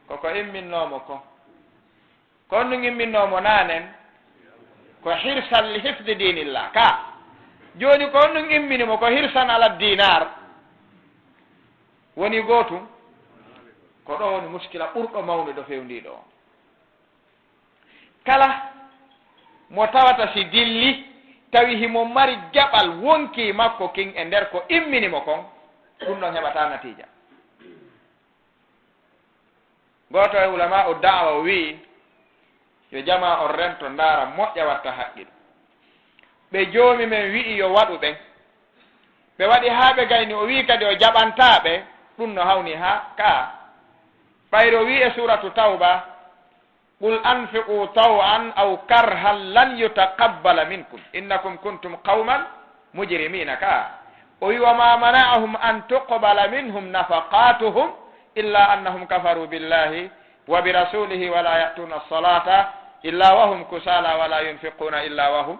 koko imminnomo ko kono ɗum imminnomo nanen ko hirsan li hifde dinillah ka joni ko ɗum imminimo ko hirsan ala dinar woni gootum ko ɗo woni muskila ɓurɗo mawde ɗo fewndiɗo o kala mo tawata si dilli tawi himo mari jaɓal wonki makko kin e nder ko imminimo kon ɗum ɗon heɓata natija goto e ulama o da'wa wi yo jama on rento ndaara moƴƴa watta haqqil ɓe joomi men wi'i yo waɗu ɓen ɓe waɗi haa ɓe gayni o wi kadi o jaɓantaaɓe ɗum no hawni ha ka ɓayro wi e suratu tawba qul anfiqu tawan aw karhan lan yutaqabbala minkum innakum kuntum qawman mujrimina ka o wi wa ma mana'ahum an tuqbala minhum nafaqatuhum illa annahum kafaru billahi wa bi rasulihi wa la ya'tuna as-salata illa wa hum kusala wa la yunfiquna illa wa hum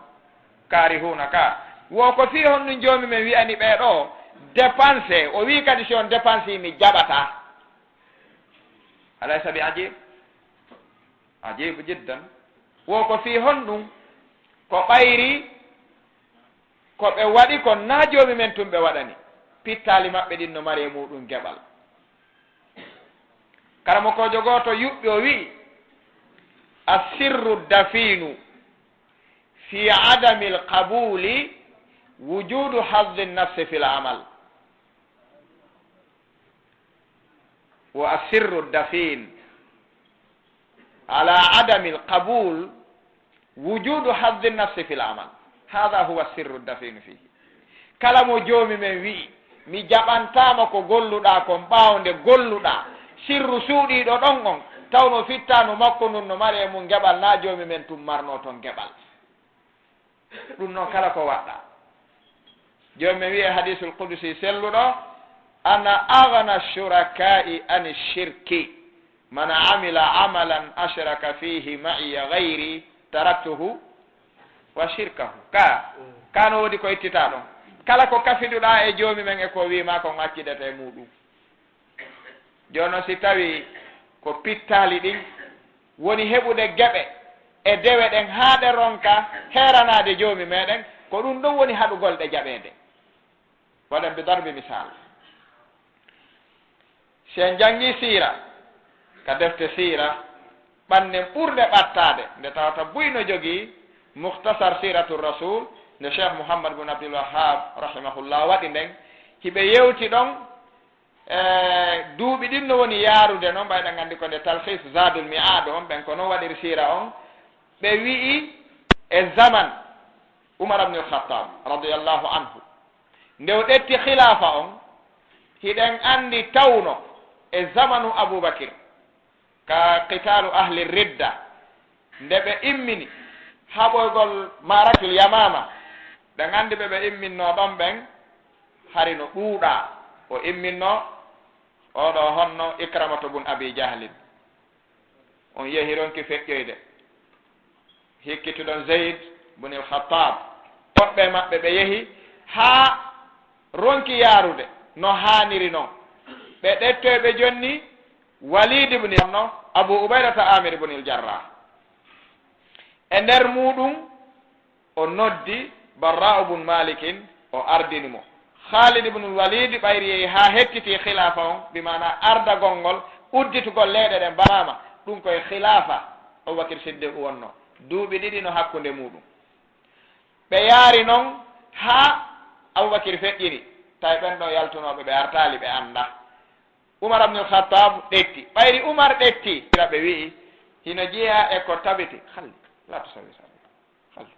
karihuna ka wo ko fi hon ɗum joomi men wi'ani ɓeeɗo dépense o wi kadi si on dépense mi jaɓata alaysa bi ajib ajibu jiddan wo ko fi hon ɗum ko ɓayri ko ɓe waɗi ko na joomi men tum ɓe waɗani pittali maɓɓe ɗin no mari e muɗum geɓal karamo kojo goto yuɓɓi o wi'i assirru dafinu fi adami alqabuli wujudu haddi nnafsi fi l amal wa assirru dafin ala adami alqabul wujudu haddi nnafsi fi l amal hada huwa sirru dafinu fihi kala mo joomi men wi'i mi jaɓantama ko golluɗa kon ɓawnde golluɗa sirru suuɗiɗo ɗon on tawno fittano makko nun no mari e mum geɓal na joomi men tum marno toon geɓal ɗum noon kala ko waɗɗa joomi men wiye hadisul qudusi selluɗo ana agna shurakai an shirki man amila amalan ashraka fihi maiya gayri taraktuhu wa shirkahu kano woodi ko ittita ɗon kala ko kafiduɗa e joomi men e ko wima kon accidete e muɗum joni noon si tawi ko pittali ɗin woni heɓude geɓe e dewe ɗen haa ɗe ronka heranade joomi meɗen ko ɗum ɗum woni haɗugol ɗe jaɓede waɗen bi darbi misal si en jangi sira ka defte sira ɓannen ɓurde ɓattade nde tawata buyno jogii muhtasar siratu rasul nde cheikh mouhammad bun abdul wahab rahimahullah waɗi nden hiɓe yewti ɗon duuɓi ɗin no woni yaarude noon ɓayɗen anndi ko nde talhis zadul mi'ad on ɓen ko noon waɗiri sira on ɓe wi'i e zaman umar abnul khattab radiallahu anhu nde o ɗetti khilafa on hiɗen anndi tawno e zamanu aboubacry ka qitalu ahli ridda nde ɓe immini haɓoygol maratul yamama ɓen anndi ɓe imminno ɗon ɓen hari no ɗuuɗa o imminno oɗo honno ikramatu bun abi jahlin on yehi ronki feƴƴoyde hikkituɗon zeyd bun il khattab toɓɓe maɓɓe ɓe yehi haa ronki yaarude no haaniri noon ɓe ɗettoyɓe jonni walid ibni no abu ubaydata amir bun il jarrah e nder muɗum o noddi barra'u bun malikin o ardini mo khalid ibnul walid ɓayri yehi ha hettiti khilafa on bimana ardagol ngol udditugol leyɗe ɗen bamama ɗum koye khilafa aboubacry siddiq wonno duuɓi ɗiɗi no hakkunde muɗum ɓe yaari noon ha aboubacry feƴƴini tawi ɓen ɗo yaltunoɓe ɓe artali ɓe anda umar abnul khattab ɗetti ɓayri umar ɗetti ɓe wi'i hino jeeya e ko tabiti halli la tusawi halli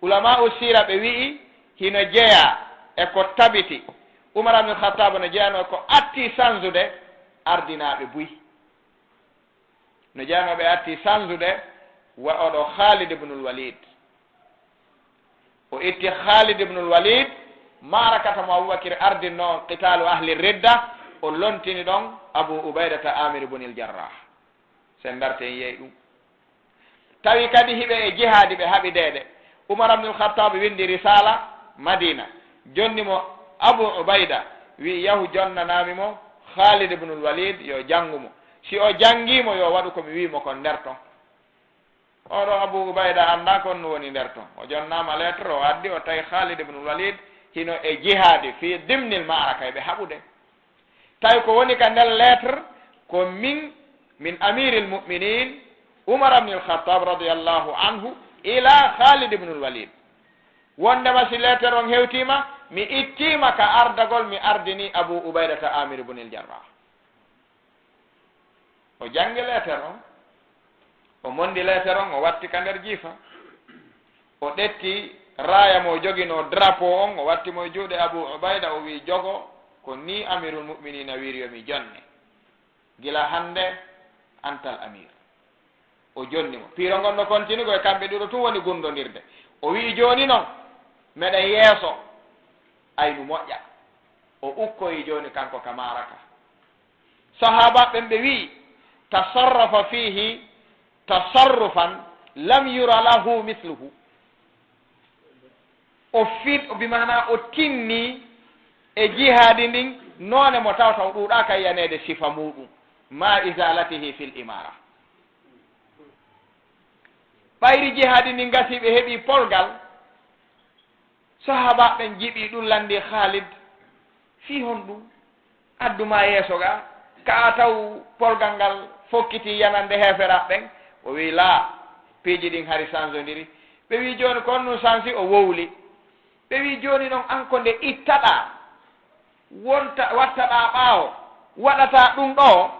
ulama u sira ɓe wi'i hino jeeya e ko tabiti umar abnul khattab no jeeyano ko atti sansude ardinaɓe buy no jeeyanoɓe atti sansude wa oɗo khalid ibnul walid o itti khalid ibnul walid marakata mo aboubacry ardinno qitalu ahli ridda o lontini ɗon abou ubaydata amir bunil jarrah sen darte en yeey ɗum tawi kadi hiɓe e jihadi ɓe haɓideɗe umar abnul khattab windi risala madina jonni mo abou ubayda wi yahu jonnanami mo khalid ibnul walid yo janngumo si o janngimo yo waɗu komi wimo kon nder ton oɗo abou ubayda anda kon no woni nder ton o jonnama lettre o addi o tawi khalid ibnul walid hino e jihadi fi dimnil maraka ɓe haɓude tawi ko woni ka nder lettre ko min amiril muminin umar abnul khattab radiallahu anhu ila khalid ibnul walid wondema si lettere on hewtima mi ittima ka ardagol mi ardini abou ubaydata amir bunil jarrah o jangi lettere on o mondi lettere on o watti ka nder jiifa o ɗetti raya mo jogino drapeau on o watti mo juuɗe abou ubayda o wi jogo ko ni amirul muminina wiriyomi jonne gila hande antal amir o jonni mo piiro ngon no continue koye kamɓe ɗiɗo tun woni gundodirde o wi joni noon meɗen yeeso aynu moƴƴa o ukkoyi joni kanko ka maraka sahaba ɓen ɓe wi tasarrafa fihi tasarrufan lam yura lahu mithluhu o fit bimana o tinni e jihadi ndin noone mo tawta o ɗuuɗaka yiyanede sifa muɗum ma isalatihi fil imara ɓayri jihadi ndin gasi ɓe heeɓi polgal sahaba ɓen jiɓi ɗum landi Khalid fi hon ɗum adduma yeeso ga ka taw polgal ngal fokkiti yanande heferaɓe ɓen o wi la piiji ɗin hari changeodiri ɓe wi joni kon nu changi o wowli ɓe wi joni noon anko nde ittaɗa wonta wattaɗa ɓaawo waɗata ɗum ɗo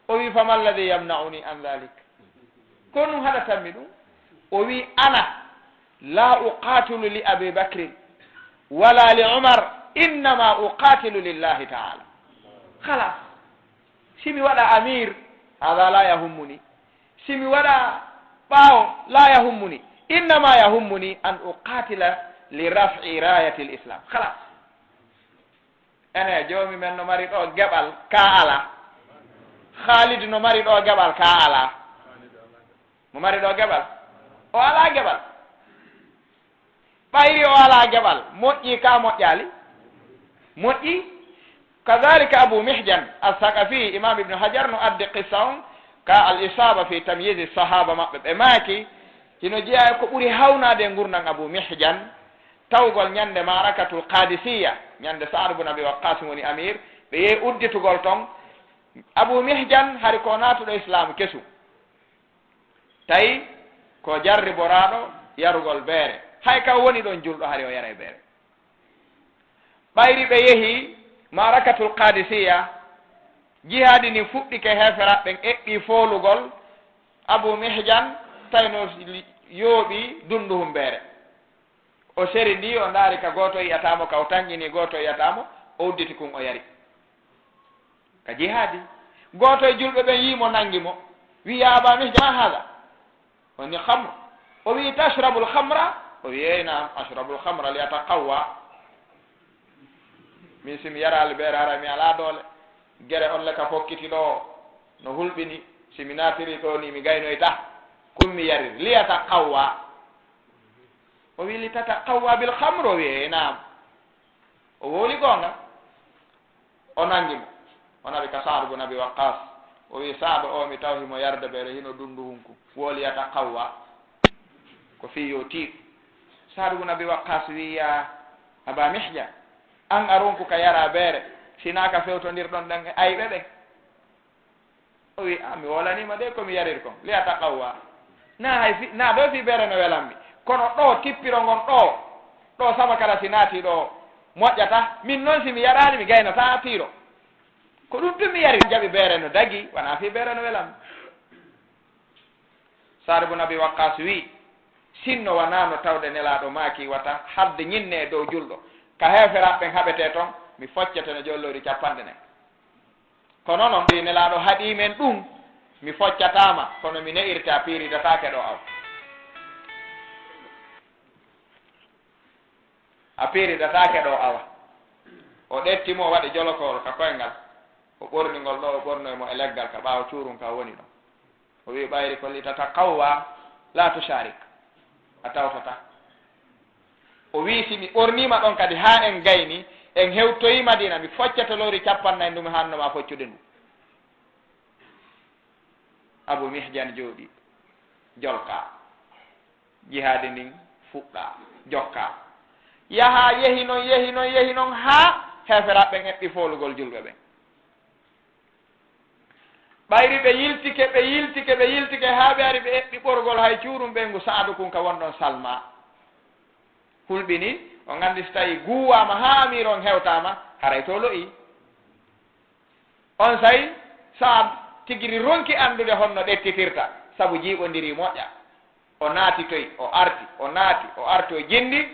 o wi famalladi yamnauni an dhalik ko num haɗatanmi ɗum o wi ana la uqatilu li abi bacrin wala li umar innama uqatilu lillahi taala halas simi waɗa amir hada la yahummuni simi waɗa ɓaawo la yahummuni innama yahummuni an uqatila li raf'i rayati l islam halas ene joomi men no mari ɗo geɓal ka ala Khalid no mari ɗo geɓal ka ala mo mari ɗo geɓal o ala geɓal ɓayri o ala geɓal moƴƴi ka moƴƴali moƴƴi kadhalika Abu Mihjan al-Thaqafi imam Ibn Hajar no addi qissa on ka al isaba fi tamyiz sahaba maɓɓe ɓe maaki hino jeeya ko ɓuri hawnade e gurdam Abu Mihjan tawgol ñande marakatul qadisiya ñande Sa'd ibn Abi Waqqas woni amir ɓe yehi udditugol ton Abu Mihjan hari ko natuɗo islam kesu tawi ko jarriboraɗo yarugol beere hay ka woni ɗon julɗo hari o yara e beere ɓayri ɓe yehi marakatul qadisiya jihadi ni fuɗɗike heferaɓe ɓen eɓɓi foolugol Abu Mihjan tawno yooɓi dunduhum beere o seri ndi o ndaari ka gooto yiyatamo ka o tañƴini gooto yiyatamo o udditi kum o yari ka jihadi gooto e julɓe ɓen yiimo nangi mo wi ya Aba Mihjan ma haala woni hamre o wi tashrabul hamra o wi eynam ashrabul hamra li yataqawwa min simi yarali ɓeere hara mi ala doole gere on le ka fokkiti ɗo no hulɓini simi natiri ɗo ni mi gaynoyta kummi yarir li yataqawwa o wi li tataqawwa bil hamre o wi eynam o woli gonga o nangimo o nabi ka Sa'd ibn Abi Waqqas o wi Sa'd o mi tawhimo yarde ɓeere hino dundu hunku wooli yataqawwa ko fi yo tiiɗ Sa'd ibn Abi Waqqas wi ya Aba Mihjan an aronku ka yara beere sinaka fewtodirɗon ɗen ayɓe ɓen o wi mi wolanima de komi yarir kon li yataqawwa na ɗo fi beere no welanmi kono ɗo tippiro ngon ɗo sama kala si naati ɗo moƴƴata min noon simi yarani mi gaynata tiiro ko ɗum tumi yari jaɓi beere no dagi wona fi beere no welanmi Sa'd ibn Abi Waqqas wi sinno wonano tawde nelaɗo maaki wata hadde ñinne e dow julɗo ka heferaɓe haɓete toon mi foccete no jollori capanɗe nen kono noon ɗi nelaɗo haɗimen ɗum mi foccatama kono mi ne'irte a piiridatake ɗo aw a piiridatake ɗo awa o ɗettimo o waɗi jolokoro ka koyngal o ɓorningol ɗo o ɓornoymo e leggal ka ɓaawa cuurum ka woni ɗon o wi ɓayri ko li tataqawwa la tusharik a tawtata o wi si mi ɓornima ɗon kadi ha en gayni en hewtoyi Madina mi foccata lori capannayyi ndumi hannoma foccude ndu Abu Mihjan jooɗi jolka jihaadi ndin fuɗɗa jokka yaha yehi noon ha heferaɓe ɓen eɓɓi foolugol julɓe ɓen ɓayri ɓe yiltike ha ɓe ari ɓe eɓɓi ɓorgol hay cuurum ɓe ngu Sa'd kun ka wonɗon Salma hulɓini o gandi so tawi guwama ha amir on hewtama haray to lo'i on sayi Sa'd tigiri ronki andude honno ɗettitirta saabu jiiɓodiri moƴƴa o naati toyi o arti o jindi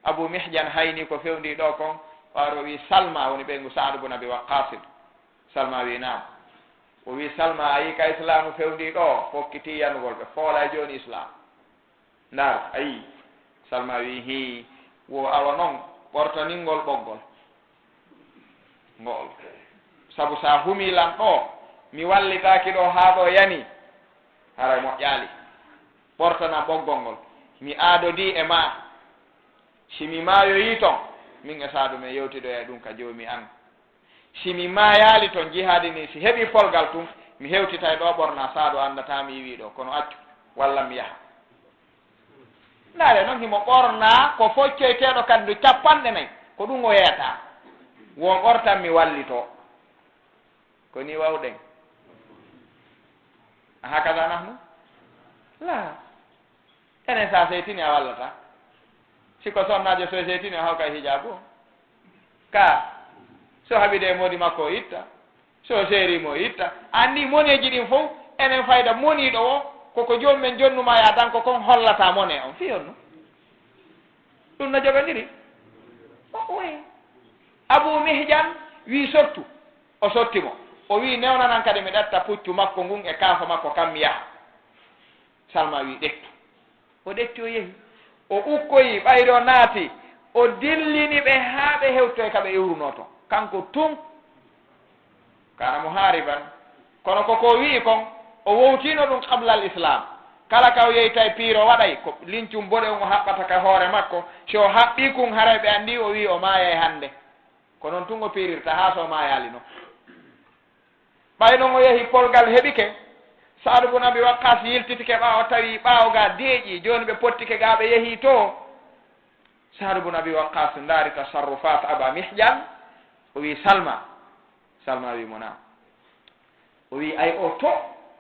Abu Mihjan hayni ko fewndi ɗo kon waro wi Salma woni ɓengu Sa'd ibn Abi Waqqas Salma wi naam o wi Salma ayi ka islamu fewndi ɗo fokkiti yanugol ɓe foola joni islam ndar ayi Salma wi hi wo awa noon ɓortoningol ɓoggol ngol sabu sa humilan ɗo mi wallitaki ɗo ha ɗo yani haray moƴƴali ɓortana ɓoggol ngol mi aadodi e ma simi maayoyi ton min e Sa'd men yewtiɗo e ɗum ka joomi an simi maayali ton jihaadi ni si heɓi folgal tum mi hewtita e ɗo ɓorna Sa'd andata mi wi ɗo kono accu walla mi yaha ndaare noon himo ɓorna ko foccoyteɗo kaddu capanɗe nayi ko ɗum o yeeta won ɓortan mi wallito ko ni wawɗen hakaza nahnu la enen sa seytini a wallata siko sonnajo so seytini o hawka hijabu ka so haɓide modi makko o itta so seerimo o itta anndi moneji ɗin fof enen fayda moniɗo o koko joni men jonnuma ya tan ko kon hollata mone on fiyonno ɗum no jogoniri oui Abu Mihjan wi sottu o sottimo o wi newnanan kadi mi ɗatta puccu makko ngun e kaafa makko kam mi yaha Salma wi ɗettu o ɗetti o yehi o ukkoyi ɓayri o naati o dillini ɓe haa ɓe hewtoy ka ɓe iwruno toon kanko tun kana mo haariban kono koko wi kon o wowtino ɗum qabla al islam kala ka o yeytay piiro waɗay ko lincum boɗe on o haɓɓata ka hoore makko so o haɓɓi kun haray ɓe anndi o wi o maayay hannde ko noon tun o piirirta haa so maayali no ɓay noon o yehi polgal heɓike Saadu bun Abi Waqqas yiltitike ɓaawo tawi ɓaawo ga deeƴi jooni ɓe pottike ga ɓe yehi to Saadu bun Abi Waqqas ndaari tasarrufat Aba Mihjan o wi Salma wi mo na o wi ay o to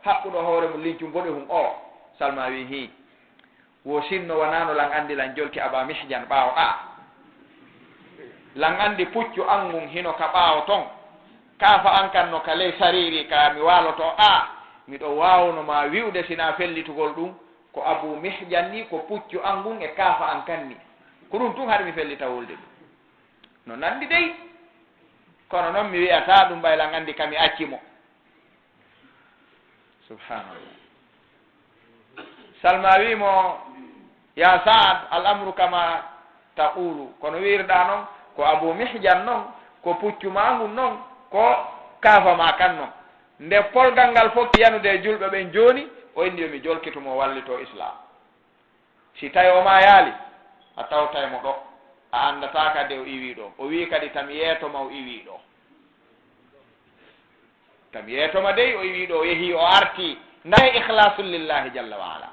haɓɓuɗo hoore mo lincum boɗe hum o Salma wi hi wo sinno wonano lan andi lan jolki Aba Mihjan ɓaawo lan andi puccu angun hino ka ɓaawo ton kaafa an kan no ka ley sariri ka mi waloto miɗo wawno ma wiwde sina fellitugol ɗum ko Abu Mihjan ni ko puccu angun e kaafa an kan ni ko ɗum tun haɗa mi fellita wolde ɗum no nandi dey kono noon mi wiyata ɗum ɓaylan andi kami accimo subhanallah Salma wimo ya Saad al amru kama taqulu kono wirɗa noon ko Abu Mihjan noon ko puccu ma ngun noon ko kaafa ma kan noon nde polgal ngal fof yanude julɓe ɓen jooni o indi yomi jolkitumo wallito islam si tawi o ma yaali a tawtaymo ɗo a anndata kadi o iwi ɗo o wi kadi tami yeetoma o iwi ɗo tami yeetoma dey o iwi ɗo o yehi o arti ndaye ikhlasu lillahi jalla wa ala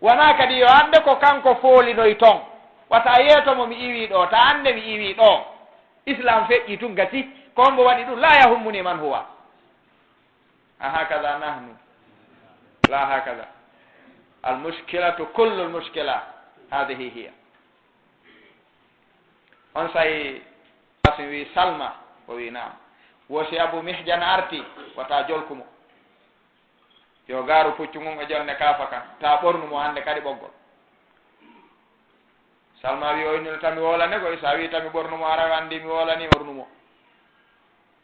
wona kadi yo annde ko kanko foolinoy toon wata yeetomo mi iwi ɗo ta annde mi iwi ɗo islam feƴƴi tun gati ko mbo waɗi ɗum la yahummuni man huwa hakaza nahnu la hakaza almushkilatu kullu lmushkila hadihi hiya on sayi asin wi Salma o wi naam wosi Abu Mihjan arti wata jolkumo yo gaaru puccu mum e jonne kaafa kan ta ɓornumo hannde kadi ɓoggol Salma wi o innino tami wolane koy sa wi tami ɓornumo ara anndi mi wolani ɓornumo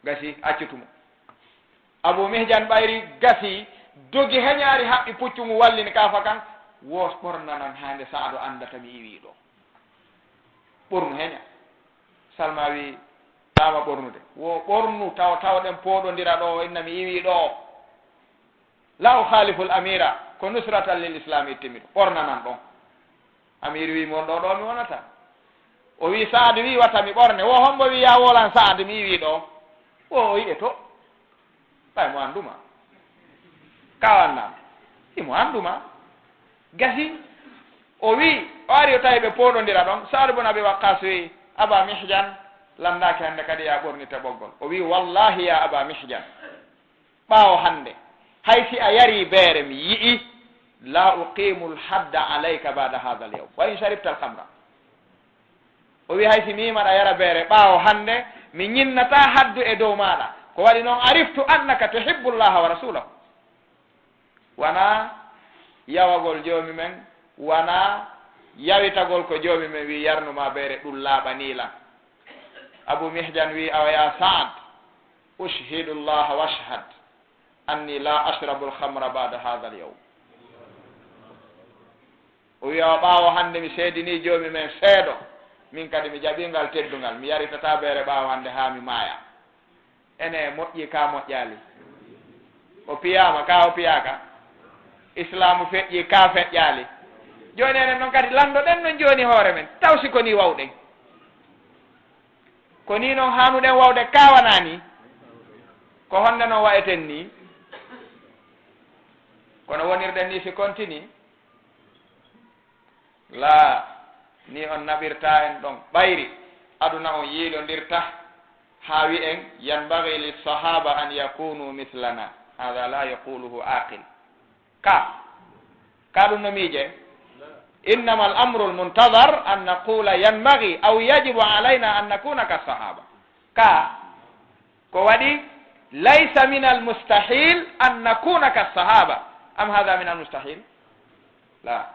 gasi accutumo Abu Mihjan ɓayri gasi dogi heñaari haɓɓi puccu mum wallini kaafa kan wo ɓornanan hande Saadu andata mi iwi ɗo ɓornu heña Salma wi tama ɓornude wo ɓornu tawɗen pooɗodira ɗo inna mi iwi ɗo la ukhalifu l amira ko nusratan lil islam ittimiɗo ɓornanan ɗon amir wi mon ɗo mi wonata o wi Saadu wi watta mi ɓorne wo hombo wi ya wolan Saadu mi iwi ɗo o yiɗe to ɓay mo anduma kawannam imo anduma gasi o wi o ari o tawi ɓe pooɗodira ɗon Saadu bun Abi Waqqas wi Aba Mihjan landaki hannde kadi ya ɓornite ɓoggol o wi wallahi ya Aba Mihjan ɓaawo hannde hay si a yari beere mi yi'i la uqimu lhadda alayka bada hada al yawm wa in sharibta alhamra o wi hay si mi yimaɗa yara beere ɓaawo hannde mi ñinnata haddu e dow maɗa ko waɗi noon ariftu annaka tuhibbu llaha wa rasulahu wona yawagol joomi men wona yawitagol ko joomi men wi yarnuma beere ɗum laaɓanilan Abu Mihjan wi awa ya Saad ushhidu llaha washhad anni la ashrabu alhamra bada hada alyawm o wi awa ɓaawo hannde mi seedini joomi men seeɗo min kadi mi jaɓingal teddungal mi yaritata beere ɓaawo hannde haa mi maaya ene moƴƴi ka moƴƴaali o piyama ka o piyaka islamu feƴƴi ka feƴƴaali jooni enen noon kadi landoɗen noon jooni hoore men taw si ko ni wawɗen ko ni noon hanuɗen wawde kawana ni ko honde noon wayeten ni kono wonirɗen ni si continue la ni on naɓirta en ɗon ɓayri aduna on yiilondirta ha wi en yanbaghi lissahaba an yakunu mithlana hada la yaquluhu aqil ka ɗum no miije innama al amru al muntadar an naqula yanbaghi aw yajibu alayna an nakuna ka sahaba ko waɗi laysa min al mustahil an nakuna ka sahaba am hada min al mustahil la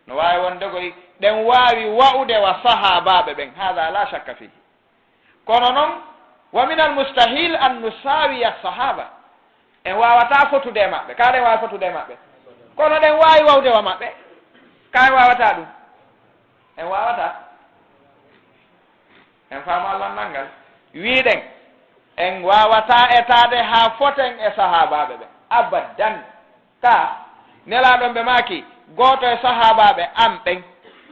no wawi wonde koy ɗen wawi wa'ude wa sahabaɓe ɓen hada la shakka fihi kono noon wa min al mustahil an nusawiya sahaba en wawata fotude maɓɓe ka ɗen wawi fotude maɓɓe kono ɗen wawi wawde wa maɓɓe ka en wawata ɗum en wawata en faama Allah nanngal wiɗen en wawata etade ha foten e sahabaɓe ɓe abadan ka nelaɗon ɓe maki goto e sahabaɓe am ɓen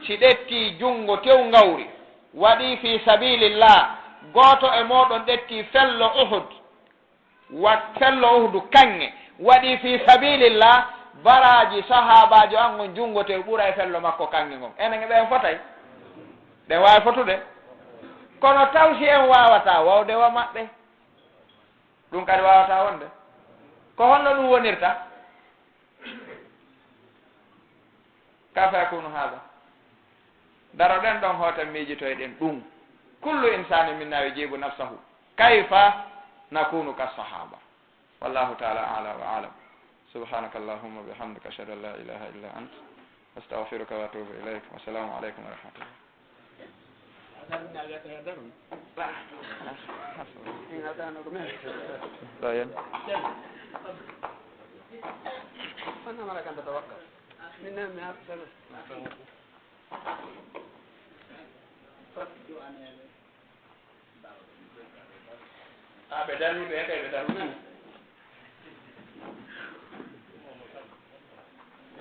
si ɗetti jungo tew ngawri waɗi fi sabilillah goto e moɗon ɗetti fello uhudu kanŋe waɗi fi sabilillah baraji sahabaji an gon jungo tew ɓuura e fello makko kanŋe gon enen ɓen fotay ɗen wawi fotude kono taw si en wawata wawde wa maɓɓe ɗum kadi wawata wonde ko honno ɗum wonirta ka fa yakunu hada daro ɗen ɗon hoten miijitoyɗen ɗum kullu insani minna yujibu nafsahu kayfa nakunu ka sahaba wallahu taala ala wa alam subhanaka allahumma bihamdika ashhadu an la ilaha illa ant astaghfiruka wa atubu ilayk wa assalamu alaykum wa rahmatullah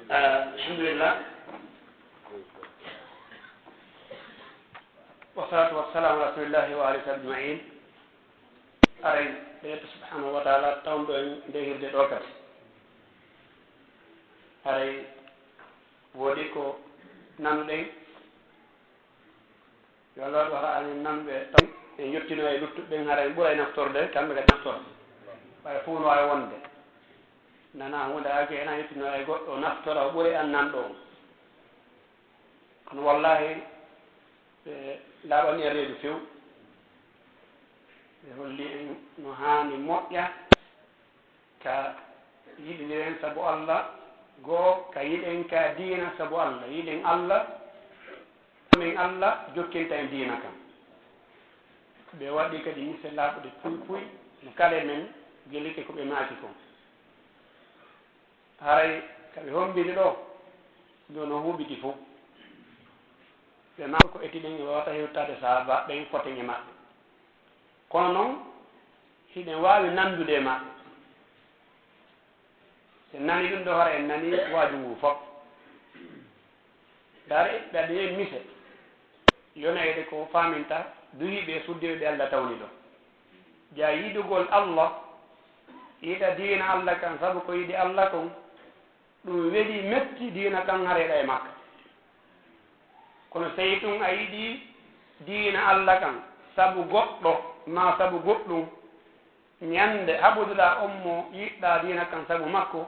alhamdulillah wassalatu wassalamu ala rasulillahi wa alihi ajmain aray ɓeyto subhanahu wa taala tawɗo en ndehirde ɗo kadi aray woodi ko nanɗen yo Allah waɗi wata anen nanɓe tan en yettino e luttuɓeɓen hara en ɓuura e naftorde kamɓe kadi naftora ɓay fof no wawi wonde nana hunde ake ena yettino e goɗɗo naftora o ɓuuri an nanɗo on kono wallahi ɓe laaɓani e reedu few ɓe holli en no haani moƴƴa ka yiɗiren sabu Allah goo ka yiɗen ka diina sabu Allah yiɗen Allah min Allah jokkinta en diina kam ɓe waɗi kadi mise laaɓude puy no kale men gelike ko ɓe maaki ko haray kaɓe hombidi ɗo ɗo no huuɓidi fof ɓe ma ko etiɗen e wawata hewtade sahaba ɓen foten e maɓɓe kono noon hiɗen wawi nandude e maɓɓe se nani ɗum ɗo hara en nani waaju ngu fof dare ɓe aɗa yehi mise yonayde ko faminta duyiɓe suddiɓe Allah tawni ɗo ja yiɗugol Allah yiɗa diina Allah kan sabu ko yiɗi Allah kon ɗum weɗi metti diina kan hareɗa e makka kono so tawi ɗum a yiɗi diina Allah kan sabu goɗɗo ma sabu goɗɗum ñande haɓuduɗa on mo yiɗɗa diina kan sabu makko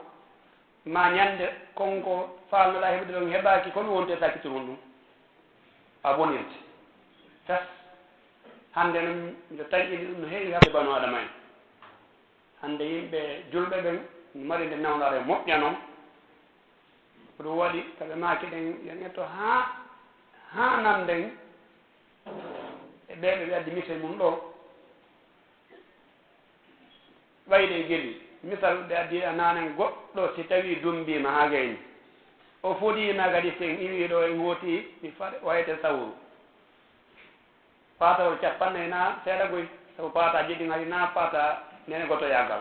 ma ñande konko falnoɗa heɓude ɗon heɓaki kono wonte sakkitorun ɗum a bonirte tas hande noon mbiɗo taƴƴini ɗum no heewi haɓde banu adama en hande yimɓe julɓe ɓen mari nde nawnaɗo e moƴƴa noon ko ɗum waɗi kaɓe maaki ɗen yen etto ha nanden e ɓeɓe ɓe addi mise mum ɗo ɓayde e geli misal ɓe addi a nanen goɗɗo si tawi dumbima ha gayni o foɗima kadi sen iwiɗo e gooti mi wayte sawru paatawol capannayyi na seeɗa goy sabu paata jiɗi hari na paata nene goto yagal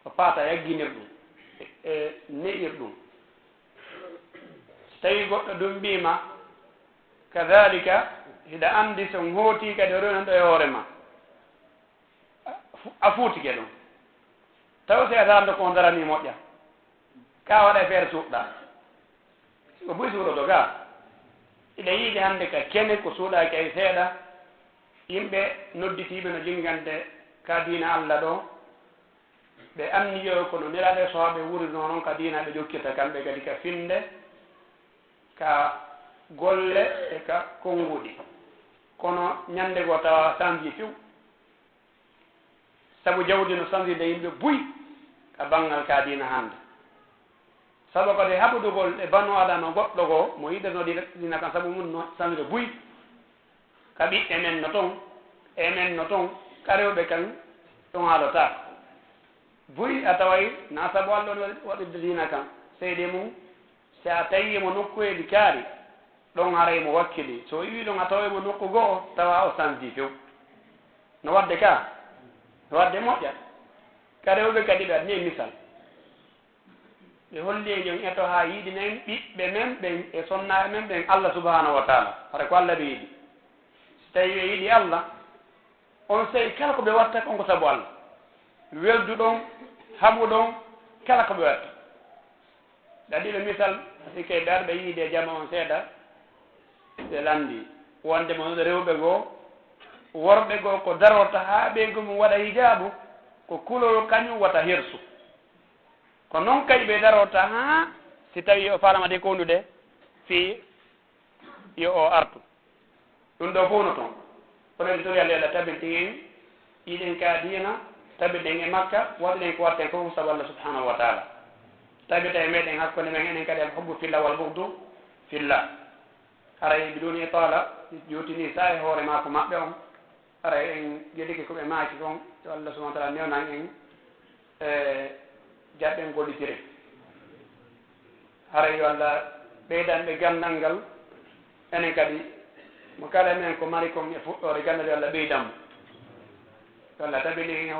ko paata yagginir ɗum e ne'ir ɗum so tawi goɗɗo dumbima kadalika hiɗa andi son hooti kadi oɗo nan ɗo e hoore ma a fuutike ɗum taw si atando ko darani moƴƴa ka waɗa feere suuɗɗa ko buy suuroto ga ida yiide hannde ka kene ko suuɗaki ay seeɗa yimɓe nodditiɓe no jingante ka diina Allah ɗo ɓe anniyo kono nelaɗe sohaɓe wuurino noon ka diina ɓe jokkirta kamɓe kadi ka finde ka golle e ka konnguɗi kono ñande go tawa changi few sabu jawdi no changi de yimɓe buy ka banggal ka diina hannde sabu kadi haɓudugol e banu adama goɗɗo go mo yiɗano dina kan sabu mum no changi buy ka ɓiɓɓe men no toon e men no toon ka rewɓe kan ɗon haalotako buy a taway na sabu Allah waɗirde diina kan seydi mum si a tawimo nokkuyeji kaari ɗon haraymo wakkili so wi ɗon a tawaymo nokku goo tawa o changi few no wadde ka no wadde moƴƴa ka rewɓe kadi ɓe adni misal ɓe holli e jon eto ha yiiɗi nen ɓiɓɓe men ɓen e sonnaɓe men ɓen Allah subhanahu wa taala hara ko Allah ɓe yiiɗi so tawi ɓe yiiɗi Allah on sey kala ko ɓe watta konko sabu Allah weldu ɗon haɓu ɗon kala ko ɓe watta ɗaɗiɗo misal sikke ɓe arɓe yiide e jama on seeɗa ɓe landi wonde mo rewɓe goo worɓe goo ko darota ha ɓeygu mum waɗa hijabu ko kulol kañum wata hirsu ko noon kadi ɓe darota ha si tawi o falamade kondude fi yo o artu ɗum ɗo fof no toon oɗen tori Allah tabinti en yiɗen ka diina tabiɗen e makka waɗɗen ko watten fof sabu Allah subhanahu wa taala tabita e meɗen hakkunde men enen kadi al hubbu fillah wal bughdu fillah haray biduni taala jotini sa e hoore mako maɓɓe on haray en jeɗiki koɓe maaki kon yo Allah subhanahu wa taala newnan en jaɓɓen gollitire haray yo Allah ɓeydanɓe gandal ngal enen kadi mo kala men ko mari kon e fuɗɗore gandal yo Allah ɓeydanmo yo Allah tabini en